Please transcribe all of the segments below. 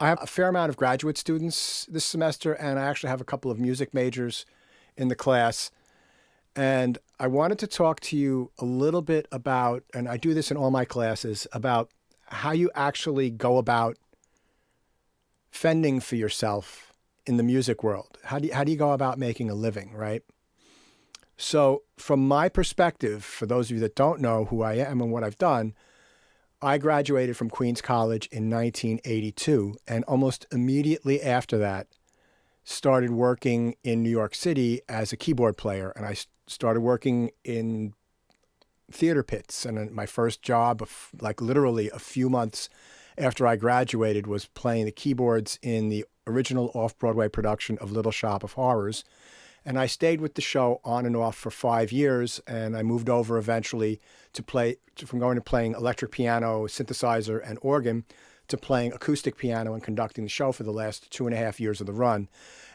I have a fair amount of graduate students this semester, and I actually have a couple of music majors in the class. And I wanted to talk to you a little bit about, and I do this in all my classes, about how you actually go about fending for yourself in the music world. How do you go about making a living, right? So from my perspective, for those of you that don't know who I am and what I've done, I graduated from Queens College in 1982, and almost immediately after that, started working in New York City as a keyboard player. And I started working in theater pits. And my first job, like literally a few months after I graduated, was playing the keyboards in the original off-Broadway production of Little Shop of Horrors. And I stayed with the show on and off for 5 years, and I moved over eventually from going to playing electric piano, synthesizer, and organ to playing acoustic piano and conducting the show for the last 2.5 years of the run.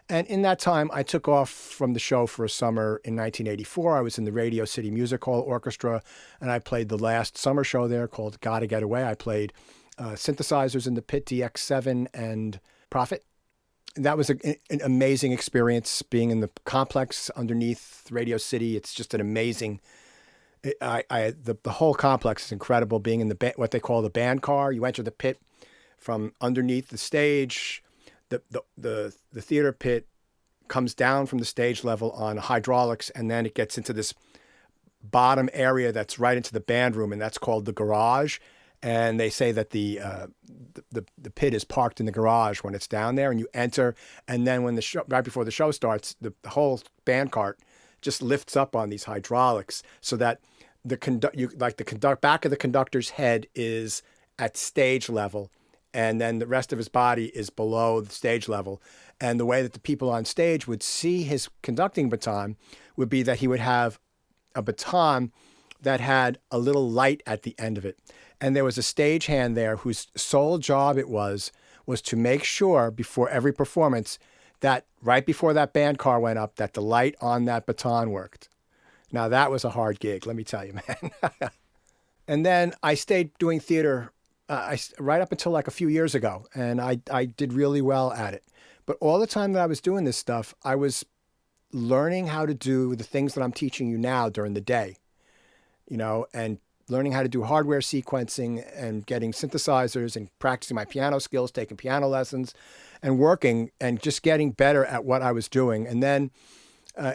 And in that time, I took off from the show for a summer in 1984. I was in the Radio City Music Hall Orchestra, and I played the last summer show there called Gotta Get Away. I played synthesizers in the Pit DX7 and Prophet. That was an amazing experience, being in the complex underneath Radio City. It's just an amazing. The whole complex is incredible. Being in what they call the band car, you enter the pit from underneath the stage. The theater pit comes down from the stage level on hydraulics, and then it gets into this bottom area that's right into the band room, and that's called the garage. And they say that the pit is parked in the garage when it's down there, and you enter, and then when right before the show starts, the whole band cart just lifts up on these hydraulics so that the back of the conductor's head is at stage level, and then the rest of his body is below the stage level. And the way that the people on stage would see his conducting baton would be that he would have a baton that had a little light at the end of it. And there was a stagehand there whose sole job it was to make sure before every performance that right before that band car went up, that the light on that baton worked. Now that was a hard gig, let me tell you, man. And then I stayed doing theater right up until like a few years ago, and I did really well at it. But all the time that I was doing this stuff, I was learning how to do the things that I'm teaching you now during the day, and learning how to do hardware sequencing and getting synthesizers and practicing my piano skills, taking piano lessons and working and just getting better at what I was doing. And then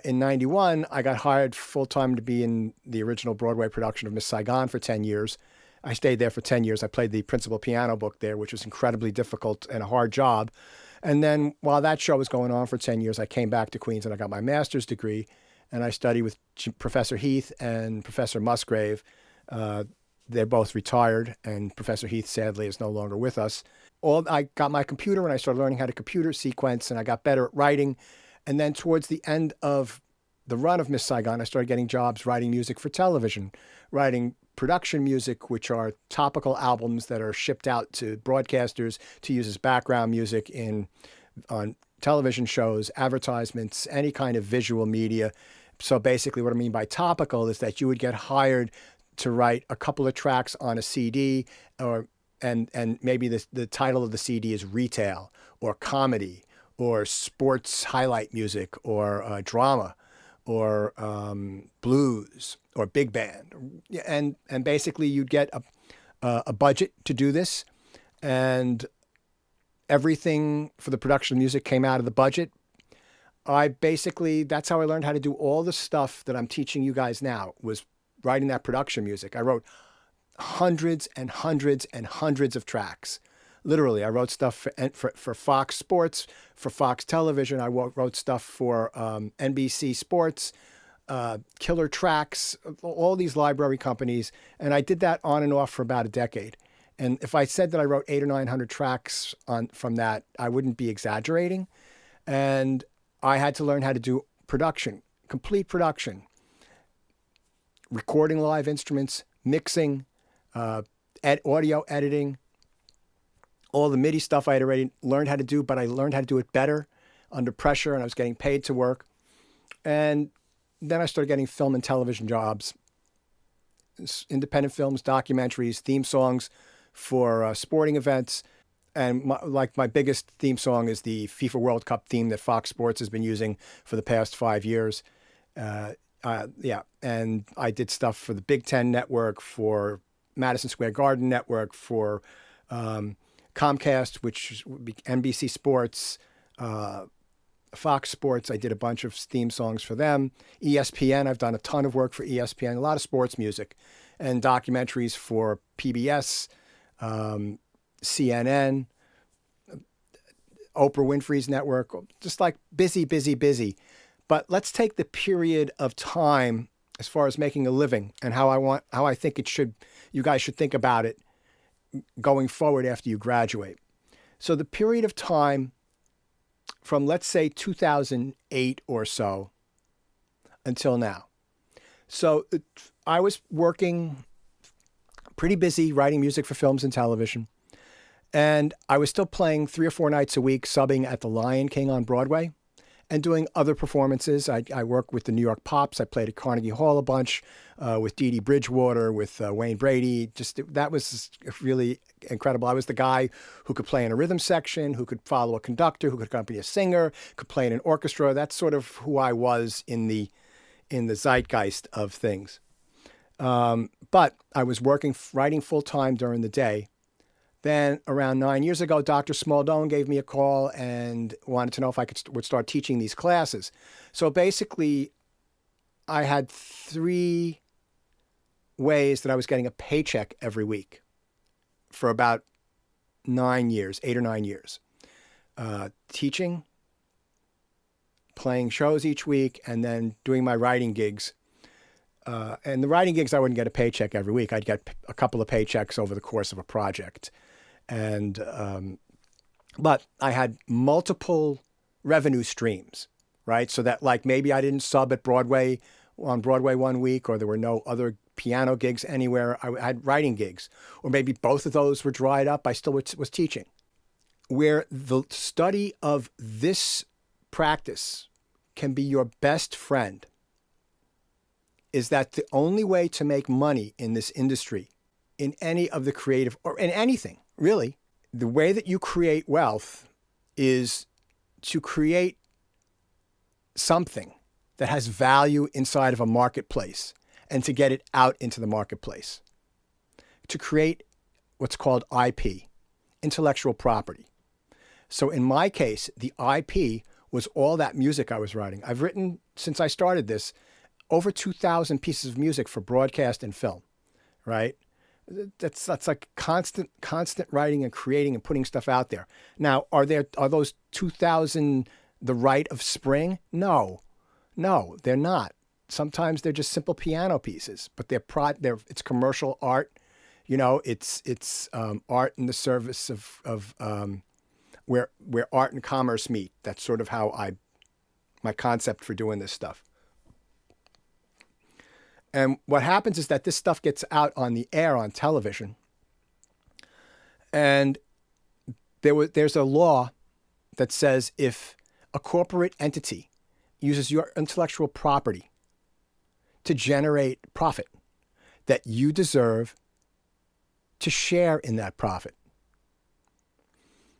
in 91, I got hired full-time to be in the original Broadway production of Miss Saigon for 10 years. I stayed there for 10 years. I played the principal piano book there, which was incredibly difficult and a hard job. And then while that show was going on for 10 years, I came back to Queens and I got my master's degree, and I studied with Professor Heath and Professor Musgrave. They're both retired, and Professor Heath sadly is no longer with us. I got my computer and I started learning how to computer sequence, and I got better at writing. And then towards the end of the run of Miss Saigon, I started getting jobs writing music for television, writing production music, which are topical albums that are shipped out to broadcasters to use as background music on television shows, advertisements, any kind of visual media. So basically what I mean by topical is that you would get hired to write a couple of tracks on a CD, and maybe the title of the CD is retail or comedy or sports highlight music or drama or blues or big band. And basically you'd get a budget to do this, and everything for the production of music came out of the budget. That's how I learned how to do all the stuff that I'm teaching you guys now, was writing that production music. I wrote hundreds and hundreds and hundreds of tracks. Literally, I wrote stuff for Fox Sports, for Fox Television. I wrote stuff for NBC Sports, Killer Tracks, all these library companies. And I did that on and off for about a decade. And if I said that I wrote 800 or 900 tracks from that, I wouldn't be exaggerating. And I had to learn how to do production, complete production, recording live instruments, mixing, audio editing, all the MIDI stuff I had already learned how to do, but I learned how to do it better under pressure, and I was getting paid to work. And then I started getting film and television jobs, independent films, documentaries, theme songs for sporting events. And my biggest theme song is the FIFA World Cup theme that Fox Sports has been using for the past 5 years. Yeah, and I did stuff for the Big Ten Network, for Madison Square Garden Network, for Comcast, which would be NBC Sports, Fox Sports. I did a bunch of theme songs for them. ESPN, I've done a ton of work for ESPN, a lot of sports music, and documentaries for PBS, CNN, Oprah Winfrey's network, just like busy, busy, busy. But let's take the period of time as far as making a living and how I think you guys should think about it going forward after you graduate. So the period of time from, let's say, 2008 or so until now. So I was working pretty busy writing music for films and television. And I was still playing 3 or 4 nights a week, subbing at the Lion King on Broadway and doing other performances. I worked with the New York Pops. I played at Carnegie Hall a bunch with Dee Dee Bridgewater, with Wayne Brady. That was really incredible. I was the guy who could play in a rhythm section, who could follow a conductor, who could accompany a singer, could play in an orchestra. That's sort of who I was in the zeitgeist of things. But I was writing full time during the day. Then around 9 years ago, Dr. Smaldone gave me a call and wanted to know if I would start teaching these classes. So basically, I had 3 ways that I was getting a paycheck every week for about 8 or 9 years. Teaching, playing shows each week, and then doing my writing gigs. And the writing gigs, I wouldn't get a paycheck every week. I'd get a couple of paychecks over the course of a project. And but I had multiple revenue streams, right? So that, like, maybe I didn't sub at Broadway on Broadway one week, or there were no other piano gigs anywhere. I had writing gigs, or maybe both of those were dried up. I still was teaching. Where the study of this practice can be your best friend is that the only way to make money in this industry, in any of the creative, or in anything, really, the way that you create wealth is to create something that has value inside of a marketplace and to get it out into the marketplace. To create what's called IP, intellectual property. So in my case, the IP was all that music I was writing. I've written, since I started this, over 2,000 pieces of music for broadcast and film, right? That's like constant writing and creating and putting stuff out there. Now, are those 2,000 the rite of spring? No, they're not. Sometimes they're just simple piano pieces, but it's commercial art. You know, it's art in the service of where art and commerce meet. That's sort of how my concept for doing this stuff. And what happens is that this stuff gets out on the air on television. And there's a law that says if a corporate entity uses your intellectual property to generate profit, that you deserve to share in that profit.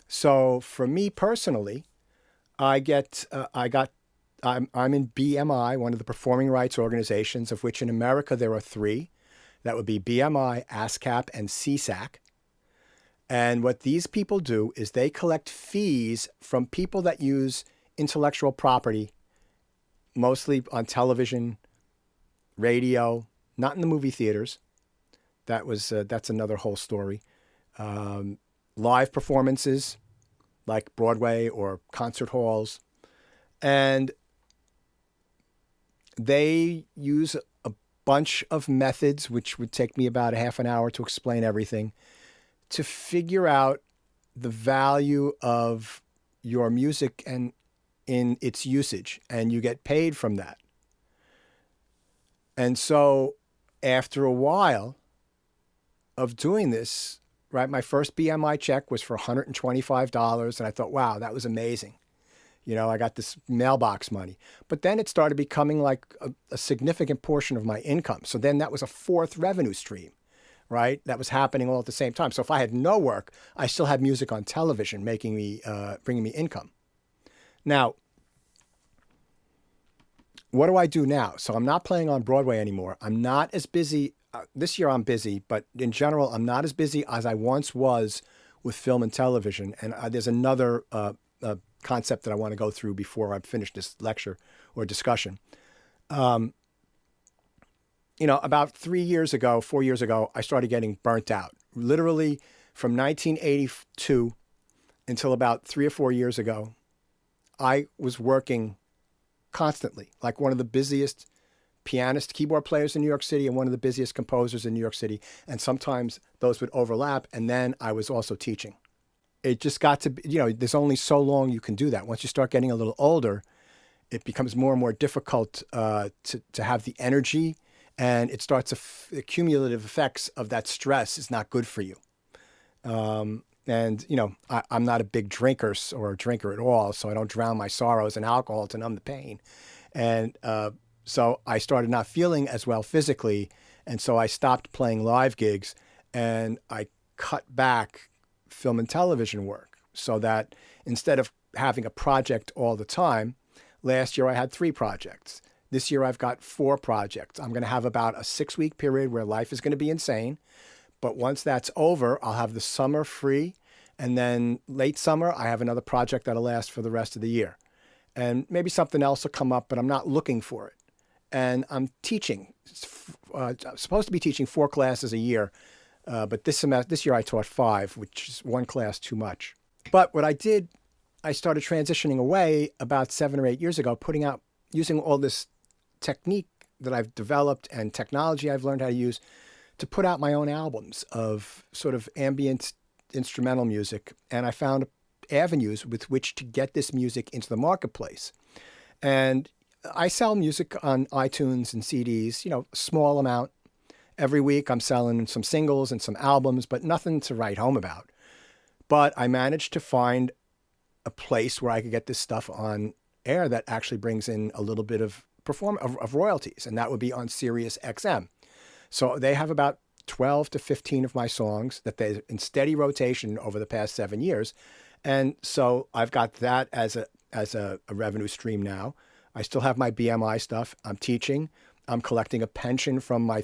So for me personally, I'm in BMI, one of the performing rights organizations, of which in America there are 3. That would be BMI, ASCAP, and CSAC. And what these people do is they collect fees from people that use intellectual property, mostly on television, radio, not in the movie theaters. That's another whole story. Live performances, like Broadway or concert halls. And they use a bunch of methods, which would take me about a half an hour to explain everything, to figure out the value of your music and in its usage, and you get paid from that. And so after a while of doing this, right, my first BMI check was for $125, and I thought, wow, that was amazing. You know, I got this mailbox money. But then it started becoming like a significant portion of my income. So then that was a 4th revenue stream, right? That was happening all at the same time. So if I had no work, I still had music on television, bringing me income. Now, what do I do now? So I'm not playing on Broadway anymore. I'm not as busy. This year I'm busy, but in general, I'm not as busy as I once was with film and television. And there's another concept that I want to go through before I finish this lecture or discussion. About 4 years ago, I started getting burnt out. Literally from 1982 until about 3 or 4 years ago, I was working constantly, like one of the busiest pianist keyboard players in New York City and one of the busiest composers in New York City. And sometimes those would overlap. And then I was also teaching. It just got to be, there's only so long you can do that. Once you start getting a little older, it becomes more and more difficult to have the energy, and it starts the cumulative effects of that stress is not good for you. I'm not a big drinker or a drinker at all, so I don't drown my sorrows in alcohol to numb the pain. And so I started not feeling as well physically, and so I stopped playing live gigs, and I cut back film and television work so that instead of having a project all the time, last year I had 3 projects. This year I've got 4 projects. I'm going to have about a 6-week period where life is going to be insane. But once that's over, I'll have the summer free. And then late summer, I have another project that'll last for the rest of the year. And maybe something else will come up, but I'm not looking for it. And I'm teaching. I'm supposed to be teaching 4 classes a year. But this year I taught 5, which is 1 class too much. But what I did, I started transitioning away about 7 or 8 years ago, using all this technique that I've developed and technology I've learned how to use to put out my own albums of sort of ambient instrumental music. And I found avenues with which to get this music into the marketplace. And I sell music on iTunes and CDs, small amount. Every week I'm selling some singles and some albums, but nothing to write home about. But I managed to find a place where I could get this stuff on air that actually brings in a little bit of royalties, and that would be on Sirius XM. So they have about 12 to 15 of my songs that they're in steady rotation over the past 7 years. And so I've got that as a revenue stream now. I still have my BMI stuff. I'm teaching. I'm collecting a pension from my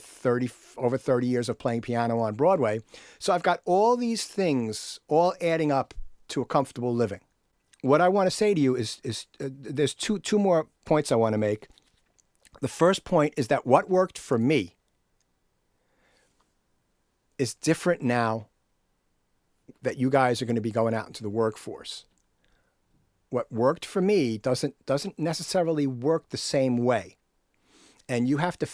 over 30 years of playing piano on Broadway. So I've got all these things all adding up to a comfortable living. What I want to say to you is there's two more points I want to make. The first point is that what worked for me is different now that you guys are going to be going out into the workforce. What worked for me doesn't necessarily work the same way. And you have to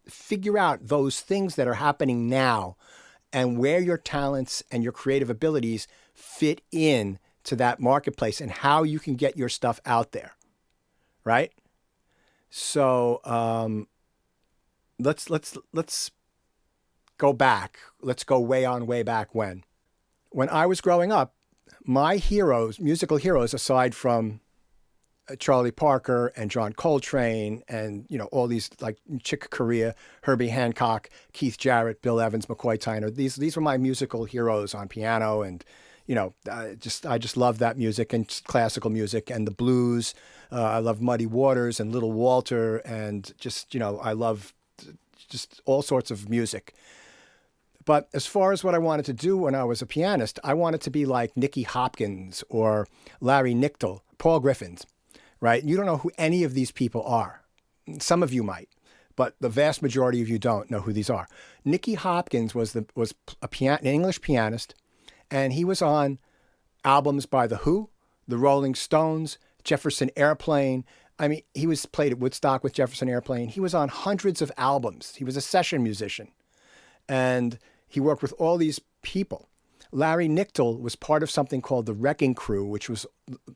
figure out those things that are happening now and where your talents and your creative abilities fit in to that marketplace and how you can get your stuff out there, right? So let's go back. Let's go way back when. When I was growing up, my heroes, musical heroes, aside from Charlie Parker and John Coltrane and, all these like Chick Corea, Herbie Hancock, Keith Jarrett, Bill Evans, McCoy Tyner. These were my musical heroes on piano. And, I just love that music and classical music and the blues. I love Muddy Waters and Little Walter and I love just all sorts of music. But as far as what I wanted to do when I was a pianist, I wanted to be like Nicky Hopkins or Larry Nichtel, Paul Griffins, right? You don't know who any of these people are. Some of you might, but the vast majority of you don't know who these are. Nicky Hopkins was an English pianist, and he was on albums by The Who, The Rolling Stones, Jefferson Airplane. I mean, he was played at Woodstock with Jefferson Airplane. He was on hundreds of albums. He was a session musician. And he worked with all these people. Larry Nichtel was part of something called the Wrecking Crew, which was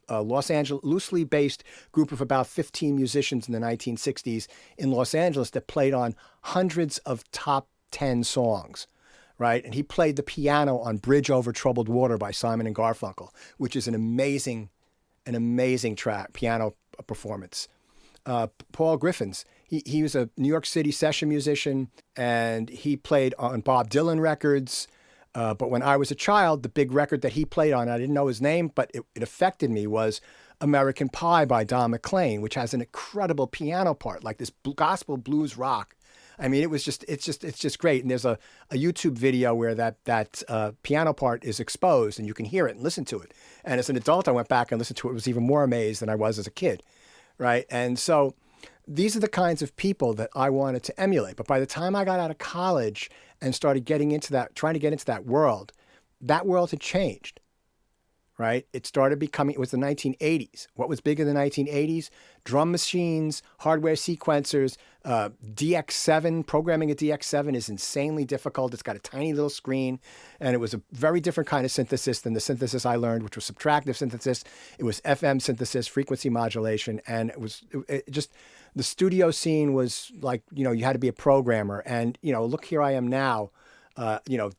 a Los Angeles, loosely based group of about 15 musicians in the 1960s in Los Angeles that played on hundreds of top 10 songs, right? And he played the piano on Bridge Over Troubled Water by Simon and Garfunkel, which is an amazing track, piano performance. Paul Griffins, He was a New York City session musician, and he played on Bob Dylan records. But when I was a child, the big record that he played on, I didn't know his name, but it affected me, was American Pie by Don McLean, which has an incredible piano part, like this gospel blues rock. I mean, it's just great. And there's a YouTube video where that piano part is exposed, and you can hear it and listen to it. And as an adult, I went back and listened to it. Was even more amazed than I was as a kid, right? And so these are the kinds of people that I wanted to emulate. But by the time I got out of college and started getting into that, trying to get into that world had changed, right? It was the 1980s. What was big in the 1980s? Drum machines, hardware sequencers, DX7. Programming a DX7 is insanely difficult. It's got a tiny little screen, and it was a very different kind of synthesis than the synthesis I learned, which was subtractive synthesis. It was FM synthesis, frequency modulation, and it just, the studio scene was like, you had to be a programmer. And, look, here I am now,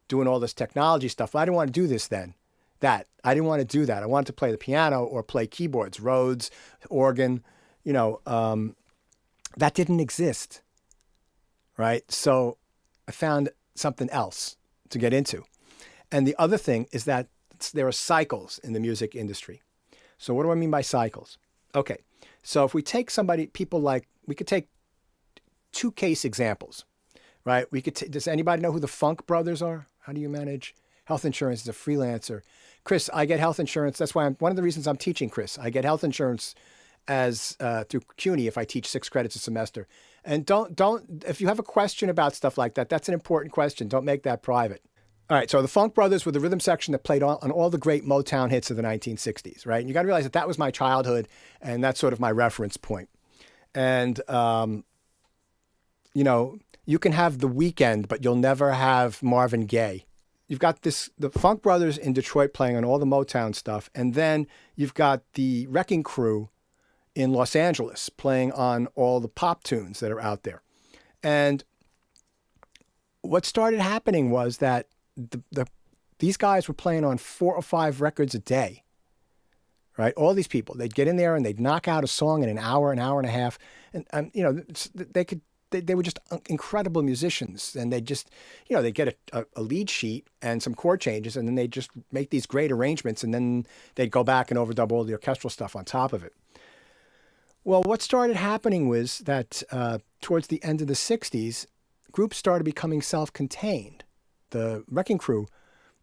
doing all this technology stuff. I didn't want to do this then. I didn't want to do that. I wanted to play the piano or play keyboards, Rhodes, organ, that didn't exist, right? So I found something else to get into. And the other thing is that there are cycles in the music industry. So what do I mean by cycles? Okay, so if we take we could take two case examples, right? Does anybody know who the Funk Brothers are? How do you manage health insurance as a freelancer? Chris, I get health insurance. That's why one of the reasons I'm teaching, Chris. I get health insurance through CUNY if I teach 6 credits a semester. And don't if you have a question about stuff like that, that's an important question. Don't make that private. All right, so the Funk Brothers were the rhythm section that played on all the great Motown hits of the 1960s, right? And you got to realize that was my childhood, and that's sort of my reference point. And, you can have The Weeknd, but you'll never have Marvin Gaye. You've got the Funk Brothers in Detroit playing on all the Motown stuff, and then you've got the Wrecking Crew in Los Angeles playing on all the pop tunes that are out there. And what started happening was that these guys were playing on 4 or 5 records a day, right? All these people, they'd get in there and they'd knock out a song in an hour and a half. And they were just incredible musicians. And they just, they'd get a lead sheet and some chord changes, and then they'd just make these great arrangements, and then they'd go back and overdub all the orchestral stuff on top of it. Well, what started happening was that towards the end of the 60s, groups started becoming self-contained. The Wrecking Crew,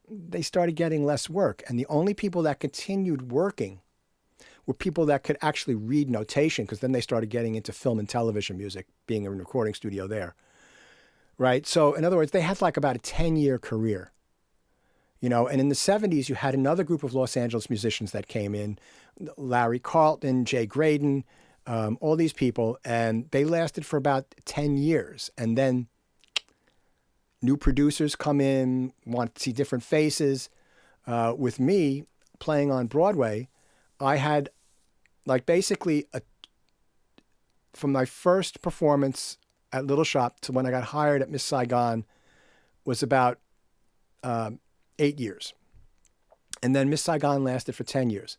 they started getting less work. And the only people that continued working were people that could actually read notation, because then they started getting into film and television music, being in a recording studio there, right? So in other words, they had like about a 10-year career, and in the 70s, you had another group of Los Angeles musicians that came in, Larry Carlton, Jay Graydon, all these people, and they lasted for about 10 years. And then new producers come in, want to see different faces. With me playing on Broadway, I had basically from my first performance at Little Shop to when I got hired at Miss Saigon was about 8 years. And then Miss Saigon lasted for 10 years.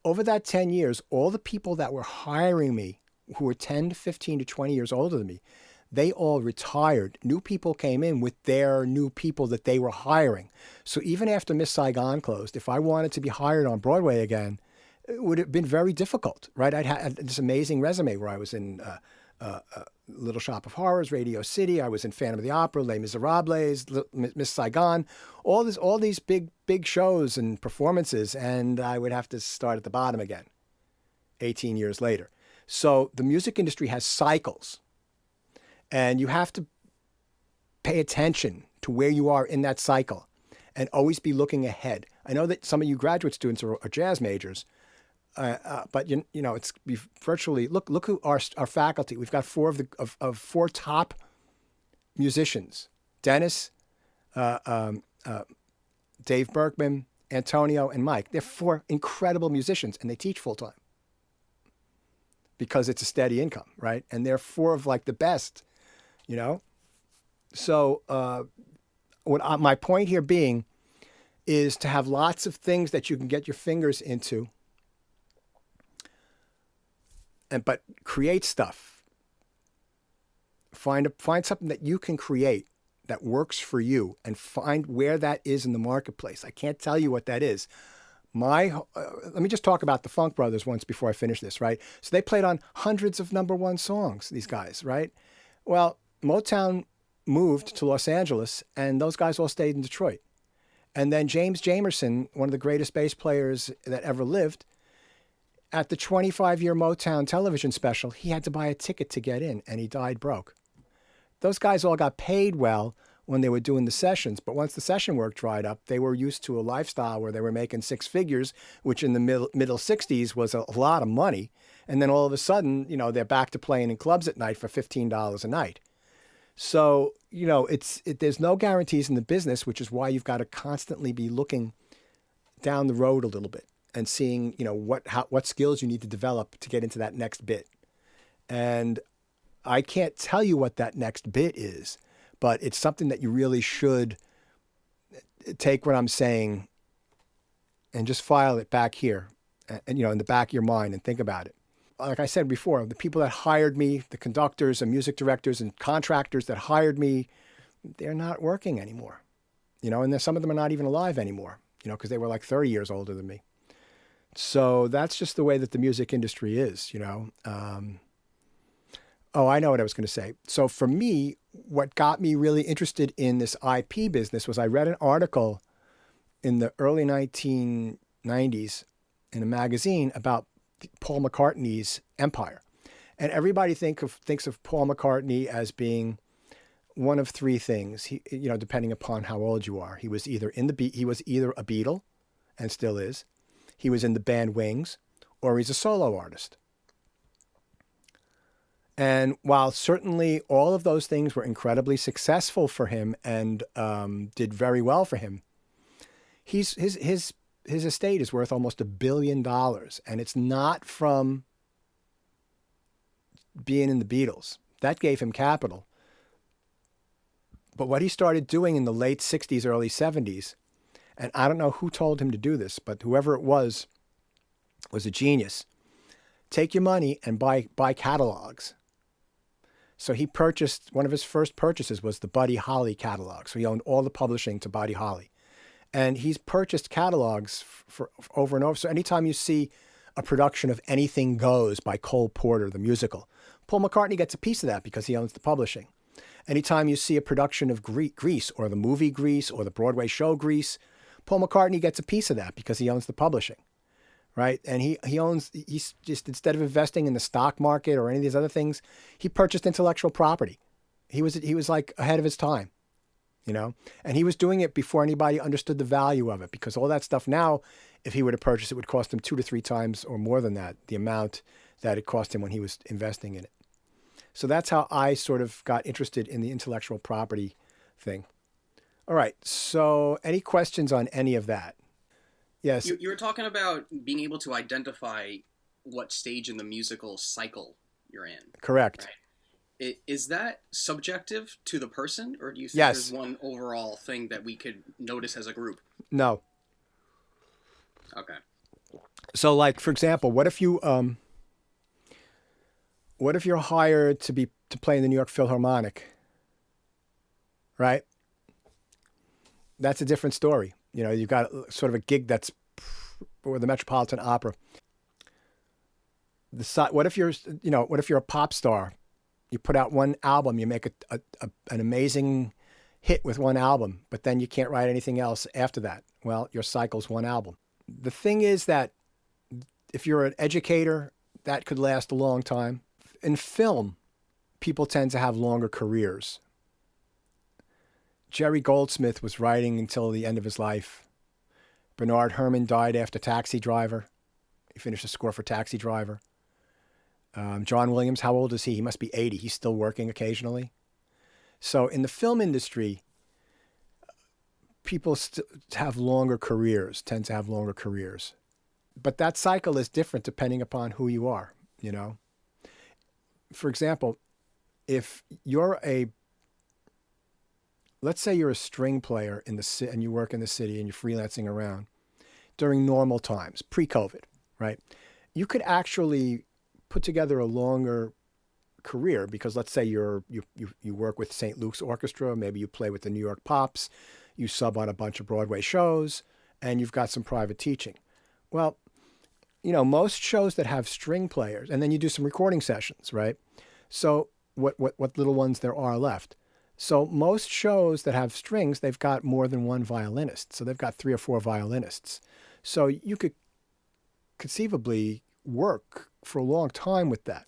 Over that 10 years, all the people that were hiring me, who were 10 to 15 to 20 years older than me, they all retired. New people came in with their new people that they were hiring. So even after Miss Saigon closed, if I wanted to be hired on Broadway again, it would have been very difficult, right? I'd had this amazing resume where I was in Little Shop of Horrors, Radio City. I was in Phantom of the Opera, Les Miserables, Miss Saigon, all these big shows and performances, and I would have to start at the bottom again 18 years later. So the music industry has cycles, and you have to pay attention to where you are in that cycle and always be looking ahead. I know that some of you graduate students are jazz majors, but it's virtually look who our faculty. We've got 4 of 4 top musicians: Dennis, Dave Berkman, Antonio, and Mike. They're 4 incredible musicians, and they teach full time because it's a steady income, right? And they're 4 of the best, So my point here being is to have lots of things that you can get your fingers into, but create stuff. Find something that you can create that works for you, and find where that is in the marketplace. I can't tell you what that is. Let me just talk about the Funk Brothers once before I finish this, right? So they played on hundreds of number one songs, these guys, right? Well, Motown moved to Los Angeles, and those guys all stayed in Detroit. And then James Jamerson, one of the greatest bass players that ever lived, at the 25-year Motown television special, he had to buy a ticket to get in, and he died broke. Those guys all got paid well when they were doing the sessions, but once the session work dried up, they were used to a lifestyle where they were making six figures, which in the middle 60s was a lot of money. And then all of a sudden, they're back to playing in clubs at night for $15 a night. So, there's no guarantees in the business, which is why you've got to constantly be looking down the road a little bit and seeing, what skills you need to develop to get into that next bit. And I can't tell you what that next bit is, but it's something that you really should take what I'm saying and just file it back here and in the back of your mind and think about it. Like I said before, the people that hired me, the conductors and music directors and contractors that hired me, they're not working anymore. And some of them are not even alive anymore, because they were like 30 years older than me. So that's just the way that the music industry is, Oh, I know what I was going to say. So for me, what got me really interested in this IP business was I read an article in the early 1990s in a magazine about Paul McCartney's empire. And everybody thinks of Paul McCartney as being one of three things. He, depending upon how old you are, he was either he was either a Beatle, and still is. He was in the band Wings, or he's a solo artist. And while certainly all of those things were incredibly successful for him and did very well for him, his estate is worth almost $1 billion, and it's not from being in the Beatles. That gave him capital. But what he started doing in the late 60s, early 70s, and I don't know who told him to do this, but whoever it was a genius. Take your money and buy catalogs. So he purchased, one of his first purchases was the Buddy Holly catalog. So he owned all the publishing to Buddy Holly. And he's purchased catalogs for over and over. So anytime you see a production of Anything Goes by Cole Porter, the musical, Paul McCartney gets a piece of that because he owns the publishing. Anytime you see a production of Grease or the movie Grease or the Broadway show Grease, Paul McCartney gets a piece of that because he owns the publishing. Right. And he's just, instead of investing in the stock market or any of these other things, he purchased intellectual property. He was like ahead of his time, and he was doing it before anybody understood the value of it, because all that stuff now, if he were to purchase it, would cost him 2 to 3 times or more than that, the amount that it cost him when he was investing in it. So that's how I sort of got interested in the intellectual property thing. All right. So any questions on any of that? Yes. You were talking about being able to identify what stage in the musical cycle you're in. Correct. Right? Is that subjective to the person, or do you think Yes. there's one overall thing that we could notice as a group? No. Okay. So, like, for example, what if you're hired to play in the New York Philharmonic, right? That's a different story. You've got sort of a gig that's or the Metropolitan Opera. What if you're a pop star? You put out one album, you make an amazing hit with one album, but then you can't write anything else after that. Well, your cycle's one album. The thing is that if you're an educator, that could last a long time. In film, people tend to have longer careers. Jerry Goldsmith was writing until the end of his life. Bernard Herrmann died after Taxi Driver. He finished the score for Taxi Driver. John Williams, how old is he? He must be 80. He's still working occasionally. So in the film industry, people tend to have longer careers. But that cycle is different depending upon who you are, For example, if you're let's say you're a string player in the city and you work in the city and you're freelancing around during normal times, pre-COVID, right? You could actually put together a longer career, because let's say you work with St. Luke's Orchestra, maybe you play with the New York Pops, you sub on a bunch of Broadway shows, and you've got some private teaching. Well, most shows that have string players, and then you do some recording sessions, right? So what little ones there are left. So most shows that have strings, they've got more than one violinist. So they've got 3 or 4 violinists. So you could conceivably work for a long time with that.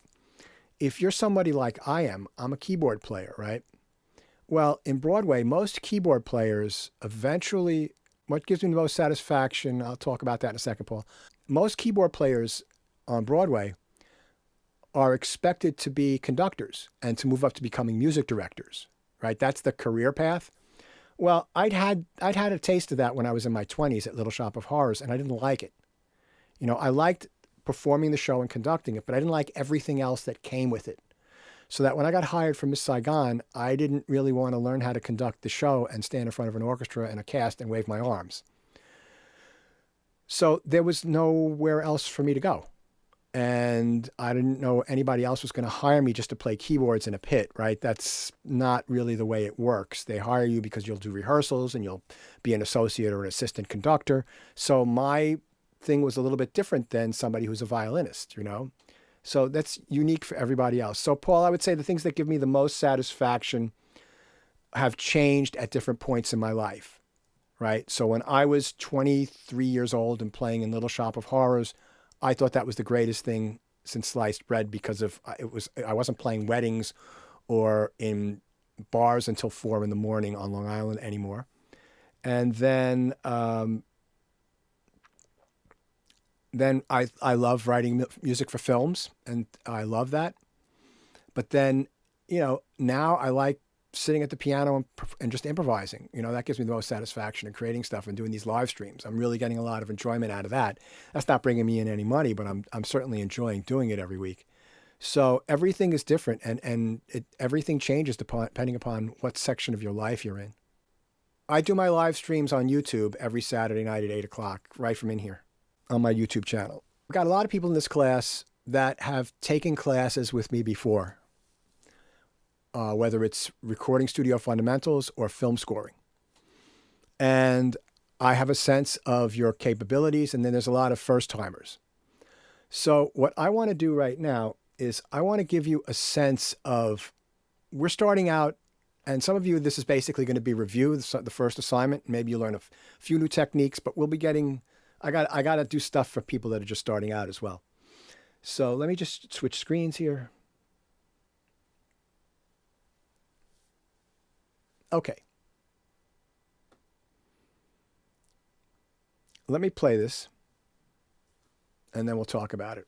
If you're somebody like I am, I'm a keyboard player, right? Well, in Broadway, most keyboard players eventually, what gives me the most satisfaction, I'll talk about that in a second, Paul. Most keyboard players on Broadway are expected to be conductors and to move up to becoming music directors, right? That's the career path. Well, I'd had a taste of that when I was in my 20s at Little Shop of Horrors, and I didn't like it. I liked performing the show and conducting it, but I didn't like everything else that came with it. So that when I got hired for Miss Saigon, I didn't really want to learn how to conduct the show and stand in front of an orchestra and a cast and wave my arms. So there was nowhere else for me to go. And I didn't know anybody else was going to hire me just to play keyboards in a pit, right? That's not really the way it works. They hire you because you'll do rehearsals and you'll be an associate or an assistant conductor. So my thing was a little bit different than somebody who's a violinist, So that's unique for everybody else. So Paul, I would say the things that give me the most satisfaction have changed at different points in my life, right? So when I was 23 years old and playing in Little Shop of Horrors, I thought that was the greatest thing since sliced bread because I wasn't playing weddings or in bars until 4 a.m. on Long Island anymore. And then I love writing music for films, and I love that. But then, now I like sitting at the piano and just improvising. That gives me the most satisfaction in creating stuff and doing these live streams. I'm really getting a lot of enjoyment out of that. That's not bringing me in any money, but I'm certainly enjoying doing it every week. So everything is different, and everything changes depending upon what section of your life you're in. I do my live streams on YouTube every Saturday night at 8 o'clock, right from in here on my YouTube channel. I've got a lot of people in this class that have taken classes with me before, whether it's recording studio fundamentals or film scoring. And I have a sense of your capabilities, and then there's a lot of first-timers. So what I want to do right now is I want to give you a sense of, we're starting out, and some of you, this is basically going to be review, the first assignment. Maybe you learn a few new techniques, but we'll be getting, I got to do stuff for people that are just starting out as well. So let me just switch screens here. Okay. Let me play this, and then we'll talk about it.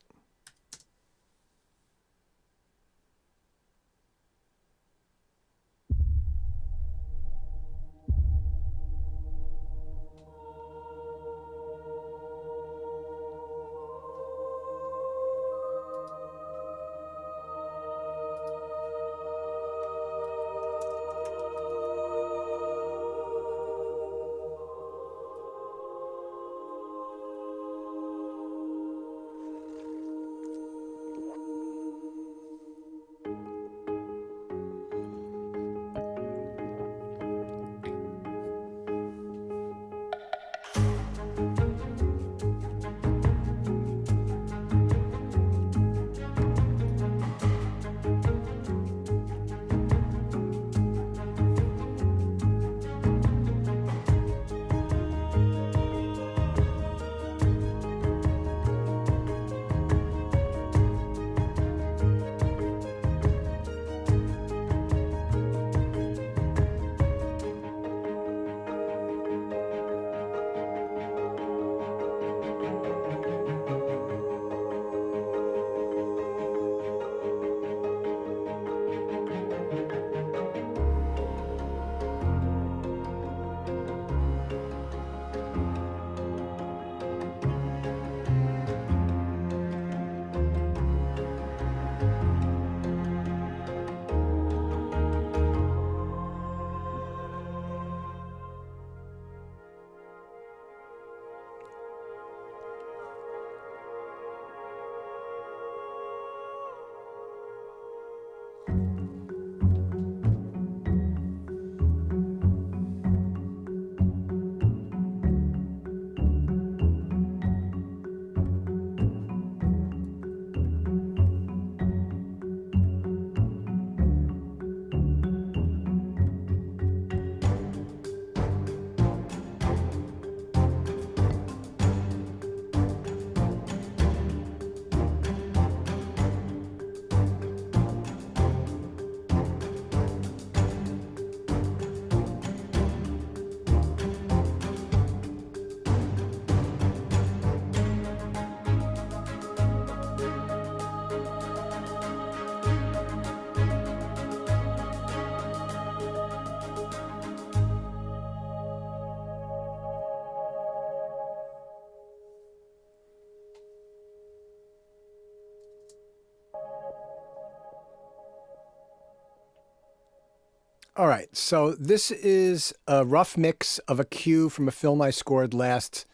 All right, so this is a rough mix of a cue from a film I scored last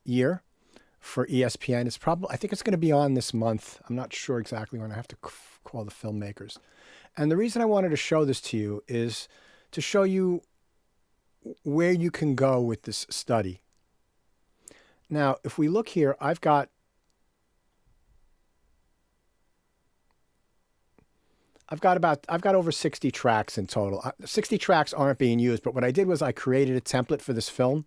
year for ESPN. It's probably, I think it's going to be on this month. I'm not sure exactly when. I have to call the filmmakers. And the reason I wanted to show this to you is to show you where you can go with this study. Now, if we look here, I've got over 60 tracks in total. 60 tracks aren't being used, but what I did was I created a template for this film,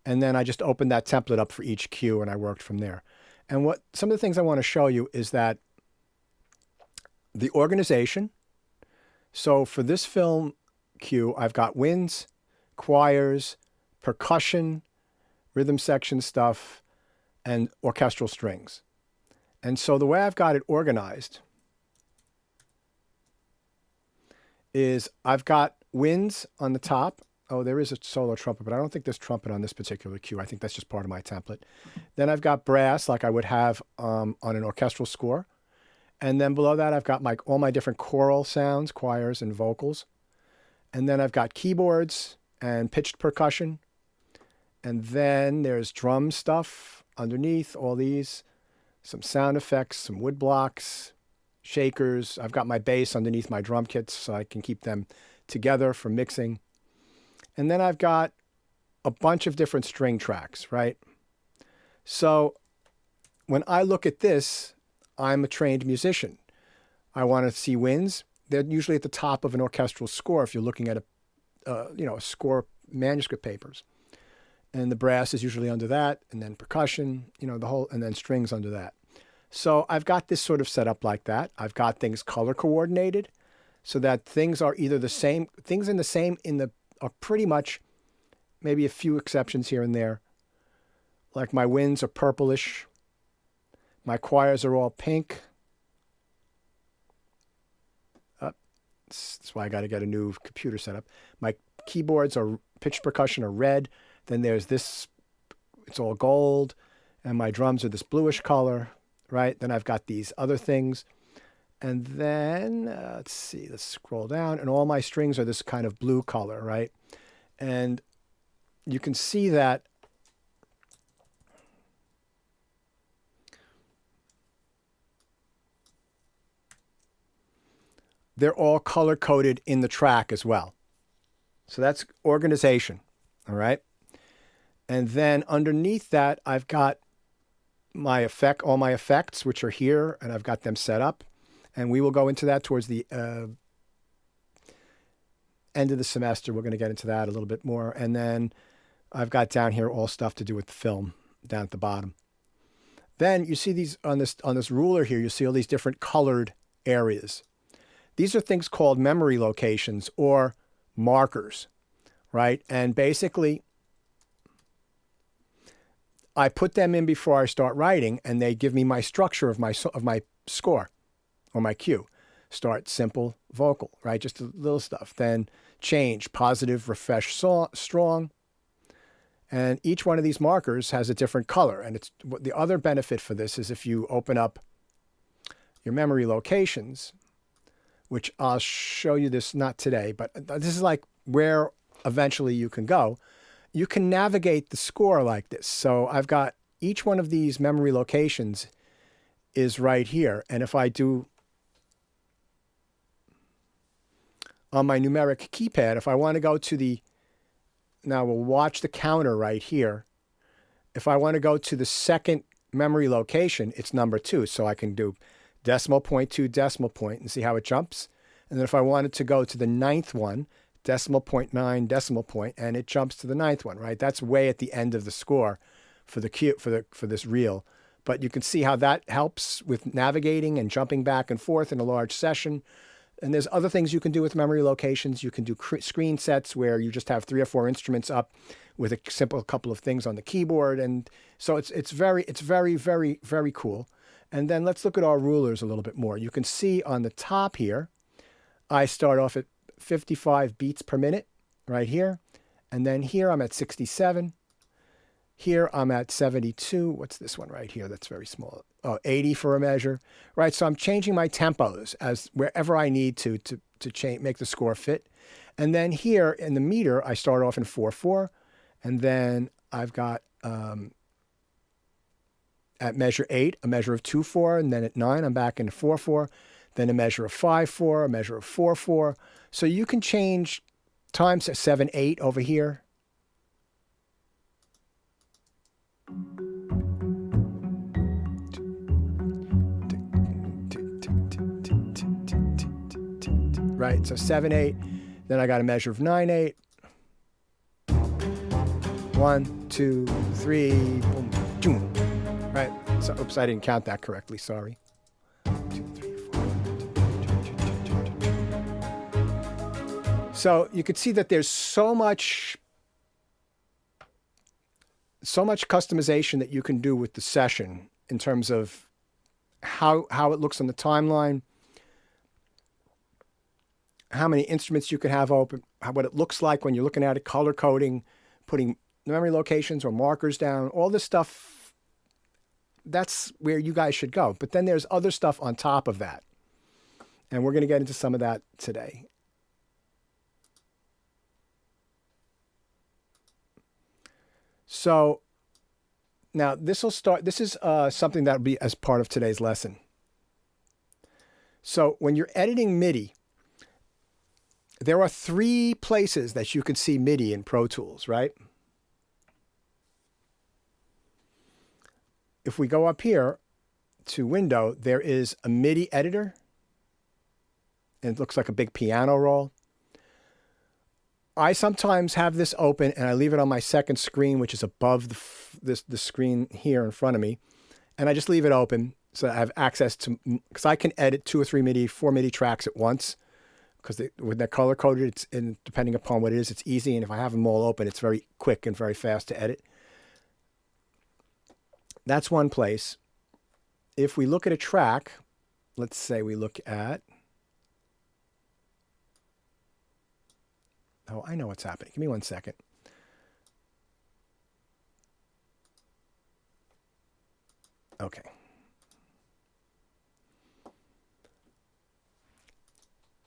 and then I just opened that template up for each cue, and I worked from there. And what some of the things I want to show you is that the organization. So for this film cue, I've got winds, choirs, percussion, rhythm section stuff, and orchestral strings. And so the way I've got it organized is I've got winds on the top. Oh, there is a solo trumpet, but I don't think there's trumpet on this particular cue. I think that's just part of my template. Then I've got brass like I would have on an orchestral score. And then below that, I've got all my different choral sounds, choirs and vocals. And then I've got keyboards and pitched percussion. And then there's drum stuff underneath all these, some sound effects, some wood blocks, shakers. I've got my bass underneath my drum kits so I can keep them together for mixing. And then I've got a bunch of different string tracks, right? So when I look at this, I'm a trained musician. I want to see winds. They're usually at the top of an orchestral score if you're looking at a score manuscript papers. And the brass is usually under that, and then percussion, and then strings under that. So I've got this sort of set up like that. I've got things color coordinated so that things are either the same, are pretty much, maybe a few exceptions here and there. Like my winds are purplish. My choirs are all pink. That's why I got to get a new computer set up. My keyboards are pitched percussion are red. Then there's this, it's all gold. And my drums are this bluish color, right? Then I've got these other things. And then, let's scroll down. And all my strings are this kind of blue color, right? And you can see that they're all color-coded in the track as well. So that's organization, all right? And then underneath that, I've got all my effects, which are here, and I've got them set up. And we will go into that towards the end of the semester. We're going to get into that a little bit more. And then I've got down here all stuff to do with the film down at the bottom. Then you see these on this ruler here, you see all these different colored areas. These are things called memory locations or markers, right? And basically, I put them in before I start writing, and they give me my structure of my score or my cue. Start simple, vocal, right? Just a little stuff. Then change, positive, refresh, strong. And each one of these markers has a different color. And the other benefit for this is if you open up your memory locations, which I'll show you this not today, but this is like where eventually you can go. You can navigate the score like this. So I've got each one of these memory locations is right here. And if I do on my numeric keypad, if I want to go to now we'll watch the counter right here. If I want to go to the second memory location, it's number 2. So I can do decimal point to decimal point and see how it jumps. And then if I wanted to go to the 9th one, decimal point 9 decimal point, and it jumps to the 9th one, right? That's way at the end of the score for the cue for this reel. But you can see how that helps with navigating and jumping back and forth in a large session. And there's other things you can do with memory locations. You can do screen sets where you just have 3 or 4 instruments up with a simple couple of things on the keyboard. And so it's very, very, very cool. And then let's look at our rulers a little bit more. You can see on the top here, I start off at 55 beats per minute right here. And then here I'm at 67. Here I'm at 72. What's this one right here? That's very small. Oh, 80 for a measure, right? So I'm changing my tempos as wherever I need to change, make the score fit. And then here in the meter, I start off in 4/4, and then I've got at measure 8, a measure of 2/4, and then at 9, I'm back into 4/4, then a measure of 5/4, a measure of 4/4. So you can change times to 7/8 over here. Right, so 7/8. Then I got a measure of 9/8. 1, 2, 3, boom, boom. Right. So, oops, I didn't count that correctly. Sorry. 2, 3, 4. So you could see that there's so much customization that you can do with the session in terms of how it looks on the timeline, how many instruments you can have open, what it looks like when you're looking at it, color coding, putting memory locations or markers down, all this stuff. That's where you guys should go. But then there's other stuff on top of that. And we're going to get into some of that today. So now this will start. This is something that will be as part of today's lesson. So when you're editing MIDI, there are 3 places that you can see MIDI in Pro Tools, right? If we go up here to Window, there is a MIDI editor. And it looks like a big piano roll. I sometimes have this open and I leave it on my second screen, which is above the screen here in front of me. And I just leave it open so I have access to, because I can edit 2 or 3 MIDI, 4 MIDI tracks at once. Because when they're color coded, and depending upon what it is, it's easy. And if I have them all open, it's very quick and very fast to edit. That's one place. If we look at a track, let's say we look at, oh, I know what's happening. Give me 1 second. Okay.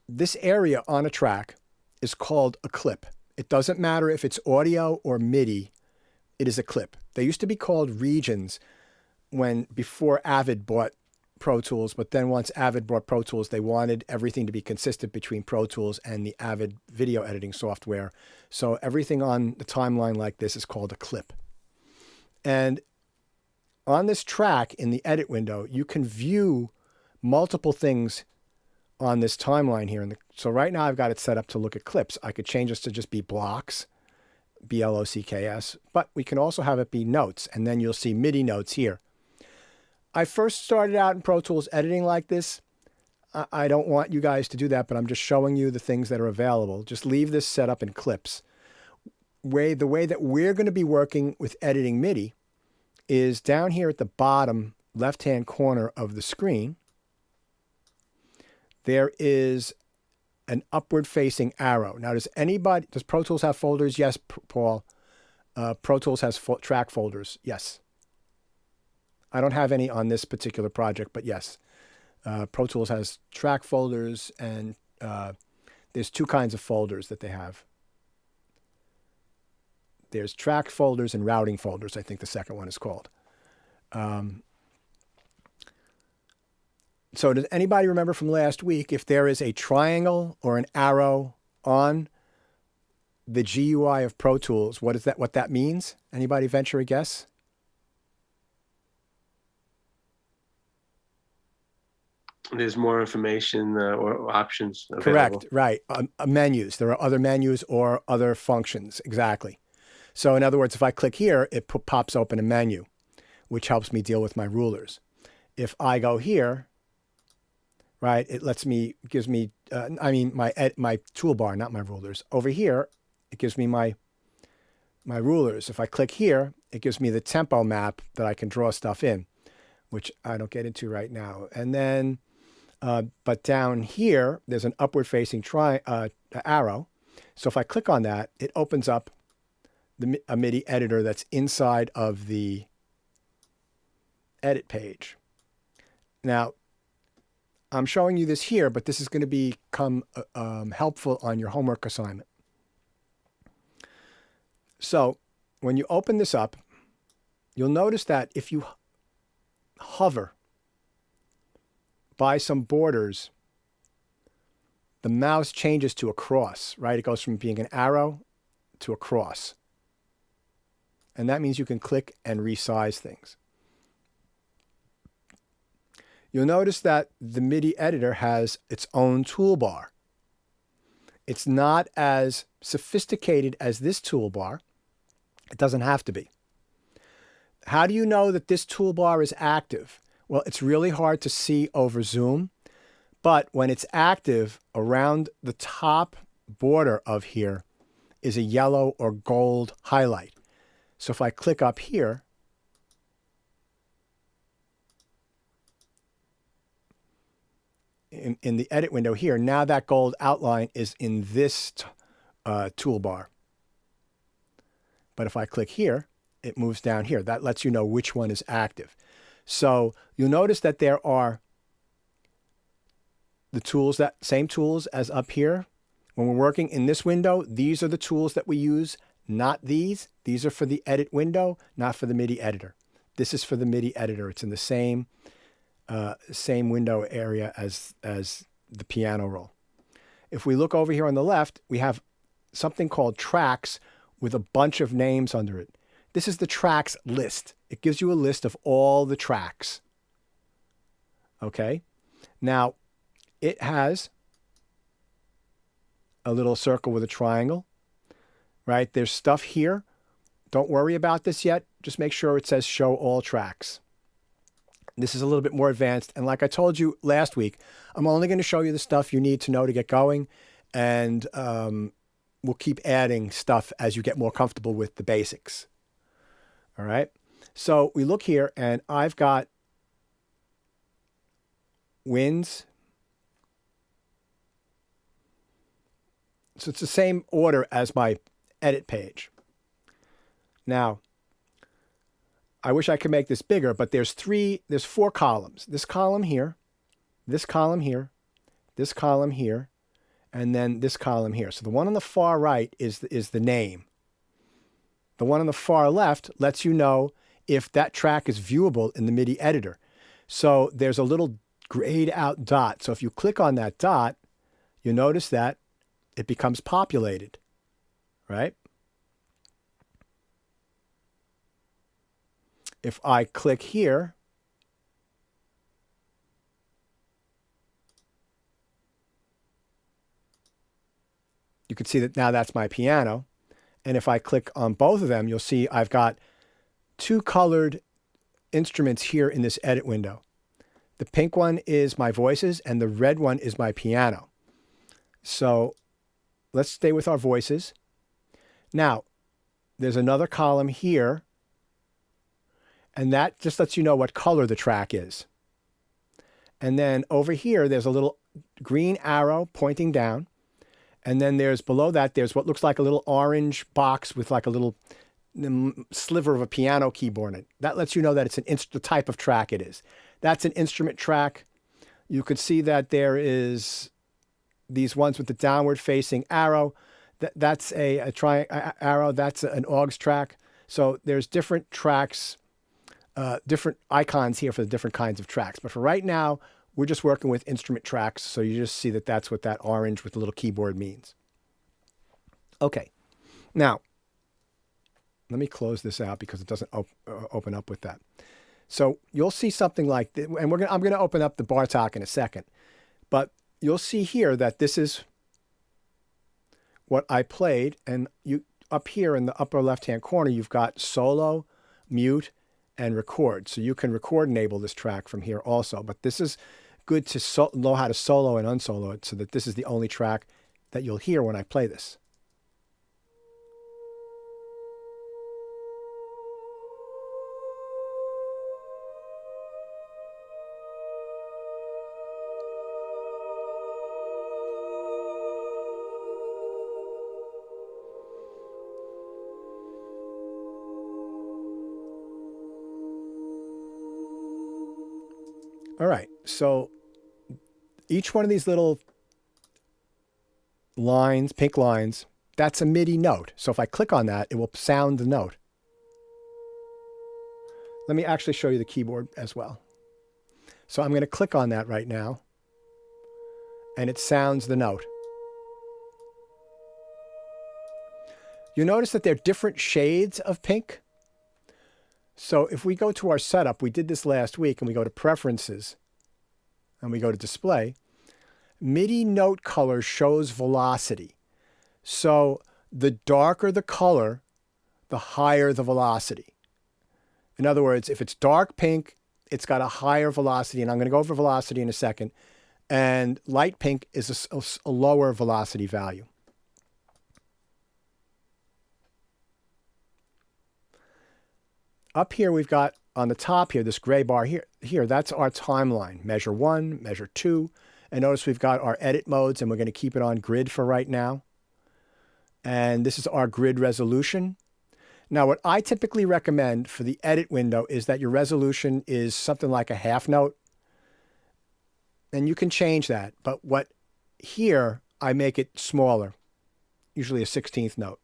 This area on a track is called a clip. It doesn't matter if it's audio or MIDI, it is a clip. They used to be called regions before Avid bought Pro Tools, but then once Avid bought Pro Tools, they wanted everything to be consistent between Pro Tools and the Avid video editing software. So everything on the timeline like this is called a clip. And on this track in the edit window, you can view multiple things on this timeline here. So right now I've got it set up to look at clips. I could change this to just be blocks, BLOCKS, but we can also have it be notes, and then you'll see MIDI notes here. I first started out in Pro Tools editing like this. I don't want you guys to do that, but I'm just showing you the things that are available. Just leave this set up in clips. The way that we're going to be working with editing MIDI is down here at the bottom left-hand corner of the screen. There is an upward-facing arrow. Now, does Pro Tools have folders? Yes, Paul. Pro Tools has track folders. Yes. I don't have any on this particular project, but yes. Pro Tools has track folders, and there's 2 kinds of folders that they have. There's track folders and routing folders, I think the second one is called. So does anybody remember from last week if there is a triangle or an arrow on the GUI of Pro Tools, what that means? Anybody venture a guess? There's more information or options available. Correct, right. Menus. There are other menus or other functions. Exactly. So in other words, if I click here, it pops open a menu, which helps me deal with my rulers. If I go here, right, it gives me my toolbar, not my rulers. Over here, it gives me my rulers. If I click here, it gives me the tempo map that I can draw stuff in, which I don't get into right now. And then, but down here, there's an upward-facing arrow. So if I click on that, it opens up a MIDI editor that's inside of the edit page. Now, I'm showing you this here, but this is going to become helpful on your homework assignment. So when you open this up, you'll notice that if you hover by some borders, the mouse changes to a cross, right? It goes from being an arrow to a cross. And that means you can click and resize things. You'll notice that the MIDI editor has its own toolbar. It's not as sophisticated as this toolbar. It doesn't have to be. How do you know that this toolbar is active? Well, it's really hard to see over Zoom, but when it's active, around the top border of here is a yellow or gold highlight. So if I click up here, in the edit window here, now that gold outline is in this toolbar. But if I click here, it moves down here. That lets you know which one is active. So you'll notice that there are the tools, that same tools as up here. When we're working in this window, these are the tools that we use, not these. These are for the edit window, not for the MIDI editor. This is for the MIDI editor. It's in the same window area as the piano roll. If we look over here on the left, we have something called tracks with a bunch of names under it. This is the tracks list. It gives you a list of all the tracks. Okay? Now, it has a little circle with a triangle, right? There's stuff here. Don't worry about this yet. Just make sure it says show all tracks. This is a little bit more advanced. And like I told you last week, I'm only going to show you the stuff you need to know to get going. And we'll keep adding stuff as you get more comfortable with the basics. All right. So we look here and I've got winds. So it's the same order as my edit page. Now, I wish I could make this bigger, but there's 4 columns. This column here, this column here, this column here, and then this column here. So the one on the far right is the name. The one on the far left lets you know if that track is viewable in the MIDI editor. So there's a little grayed out dot. So if you click on that dot, you notice that it becomes populated, right? If I click here, you can see that now that's my piano. And if I click on both of them, you'll see I've got 2 colored instruments here in this edit window. The pink one is my voices and the red one is my piano. So let's stay with our voices. Now, there's another column here, and that just lets you know what color the track is. And then over here, there's a little green arrow pointing down. And then there's below that, there's what looks like a little orange box with like a little sliver of a piano keyboard in it. That lets you know that it's the type of track it is. That's an instrument track. You could see that there is these ones with the downward facing arrow. That's a arrow. That's an aux track. So there's different tracks, different icons here for the different kinds of tracks. But for right now, we're just working with instrument tracks. So you just see that that's what that orange with the little keyboard means. Okay. Now, let me close this out because it doesn't open up with that. So you'll see something like this, and I'm going to open up the Bartok in a second. But you'll see here that this is what I played, and you up here in the upper left-hand corner, you've got solo, mute, and record. So you can record enable this track from here also. But this is good to know how to solo and unsolo it so that this is the only track that you'll hear when I play this. All right, so each one of these little lines, pink lines, that's a MIDI note. So if I click on that, it will sound the note. Let me actually show you the keyboard as well. So I'm going to click on that right now, and it sounds the note. You notice that they're different shades of pink. So if we go to our setup, we did this last week, and we go to Preferences, and we go to Display, MIDI note color shows velocity. So the darker the color, the higher the velocity. In other words, if it's dark pink, it's got a higher velocity, and I'm going to go over velocity in a second, and light pink is a lower velocity value. Up here, we've got on the top here, this gray bar here, that's our timeline. Measure 1, measure 2. And notice we've got our edit modes, and we're going to keep it on grid for right now. And this is our grid resolution. Now, what I typically recommend for the edit window is that your resolution is something like a half note. And you can change that. But here, I make it smaller, usually a 16th note.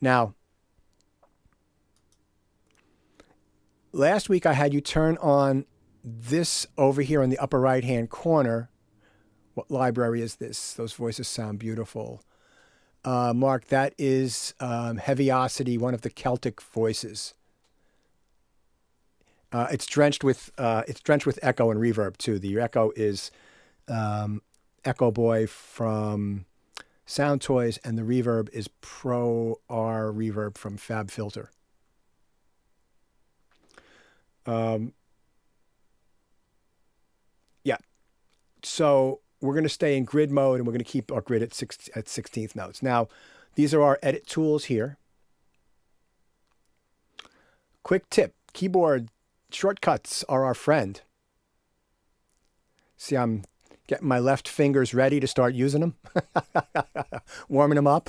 Now, last week I had you turn on this over here in the upper right-hand corner. What library is this? Those voices sound beautiful. Mark, that is Heaviosity, one of the Celtic voices. It's drenched with echo and reverb too. The echo is Echo Boy from Sound Toys, and the reverb is Pro R Reverb from Fab Filter. Yeah. So we're going to stay in grid mode, and we're going to keep our grid at 16th notes. Now, these are our edit tools here. Quick tip, keyboard shortcuts are our friend. See, I'm getting my left fingers ready to start using them, warming them up.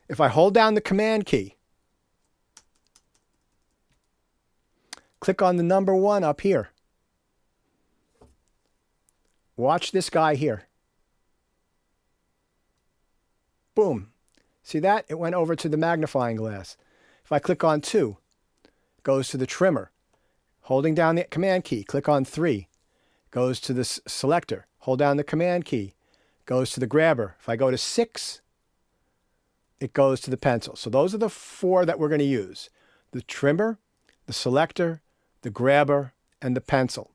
If I hold down the Command key, click on the number 1 up here. Watch this guy here. Boom. See that? It went over to the magnifying glass. If I click on 2, it goes to the trimmer. Holding down the Command key, click on 3, goes to the selector. Hold down the Command key, goes to the grabber. If I go to 6, it goes to the pencil. So those are the 4 that we're going to use. The trimmer, the selector, the grabber, and the pencil.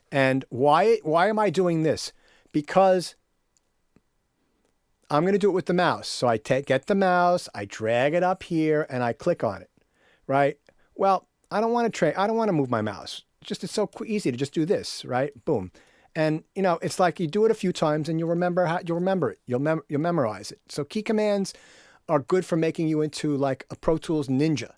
And why am I doing this? Because I'm going to do it with the mouse. So I get the mouse, I drag it up here, and I click on it, right? Well, I don't want to move my mouse. It's so easy to just do this, right? Boom. And it's like you do it a few times, and you'll remember it. You'll memorize it. So key commands are good for making you into like a Pro Tools ninja.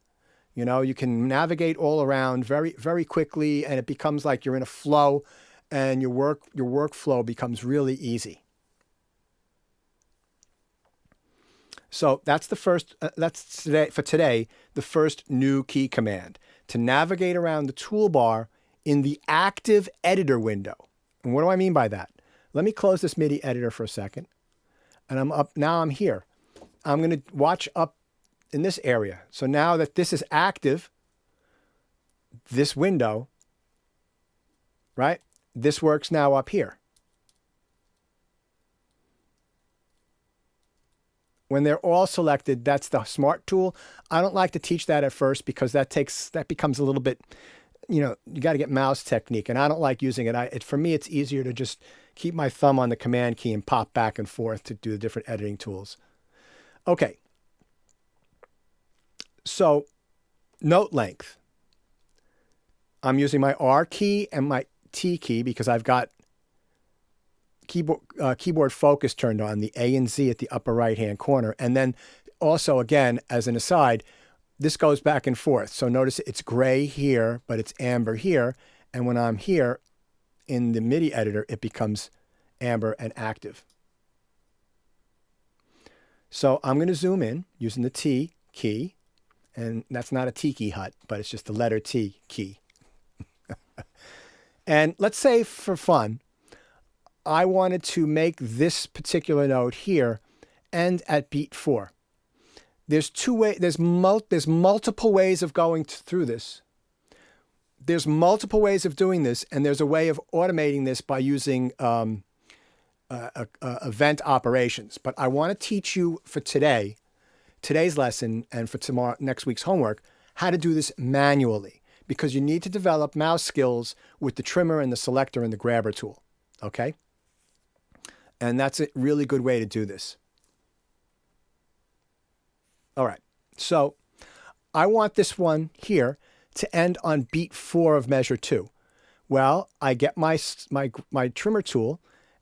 You can navigate all around very, very quickly, and it becomes like you're in a flow, and your workflow becomes really easy. So that's the first. That's today. The first new key command to navigate around the toolbar in the active editor window. And what do I mean by that? Let me close this MIDI editor for a second, and I'm up. Now I'm here. I'm going to watch up in this area. So now that this is active, this window, right? This works now up here. When they're all selected, that's the Smart tool. I don't like to teach that at first because that becomes a little bit, you got to get mouse technique, and I don't like using it. For me, it's easier to just keep my thumb on the Command key and pop back and forth to do the different editing tools. Okay. So, note length. I'm using my R key and my T key because I've got keyboard focus turned on, the A and Z at the upper right-hand corner. And then also, again, as an aside, this goes back and forth. So notice it's gray here, but it's amber here. And when I'm here in the MIDI editor, it becomes amber and active. So I'm going to zoom in using the T key. And that's not a tiki hut, but it's just the letter T key. And let's say for fun, I wanted to make this particular note here end at beat 4. There's multiple ways of going through this. There's multiple ways of doing this, and there's a way of automating this by using event operations. But I want to teach you for today's lesson, and for next week's homework, how to do this manually, because you need to develop mouse skills with the trimmer and the selector and the grabber tool. Okay? And that's a really good way to do this. All right. So I want this one here to end on beat 4 of measure 2. Well, I get my trimmer tool,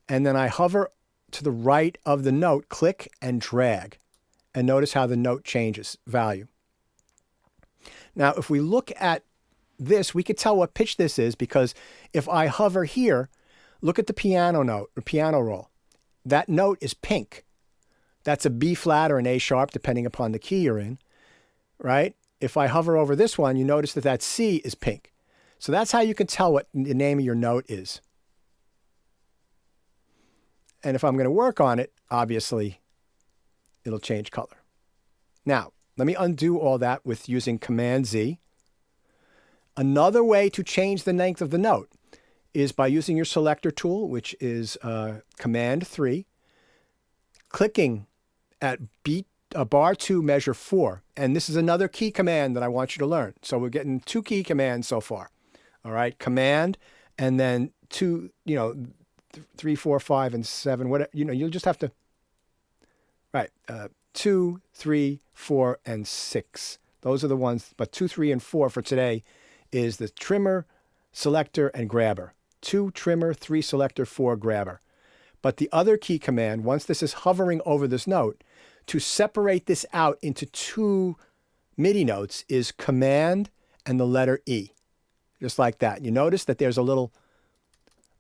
and then I hover to the right of the note, click and drag. And notice how the note changes value. Now, if we look at this, we could tell what pitch this is, because if I hover here, look at the piano note or piano roll. That note is pink. That's a B flat or an A sharp, depending upon the key you're in, right? If I hover over this one, you notice that that C is pink. So that's how you can tell what the name of your note is. And if I'm going to work on it, obviously, it'll change color. Now, let me undo all that with using Command Z. Another way to change the length of the note is by using your selector tool, which is Command 3, clicking at bar 2, measure 4. And this is another key command that I want you to learn. So we're getting 2 key commands so far. All right, command, and then 2, 3, 4, 5, and 7. Whatever, you'll just have to, right, 2, 3, 4, and 6. Those are the ones, but 2, 3, and 4 for today is the trimmer, selector, and grabber. 2 trimmer, 3 selector, 4 grabber. But the other key command, once this is hovering over this note, to separate this out into 2 MIDI notes is Command and the letter E. Just like that. You notice that there's a little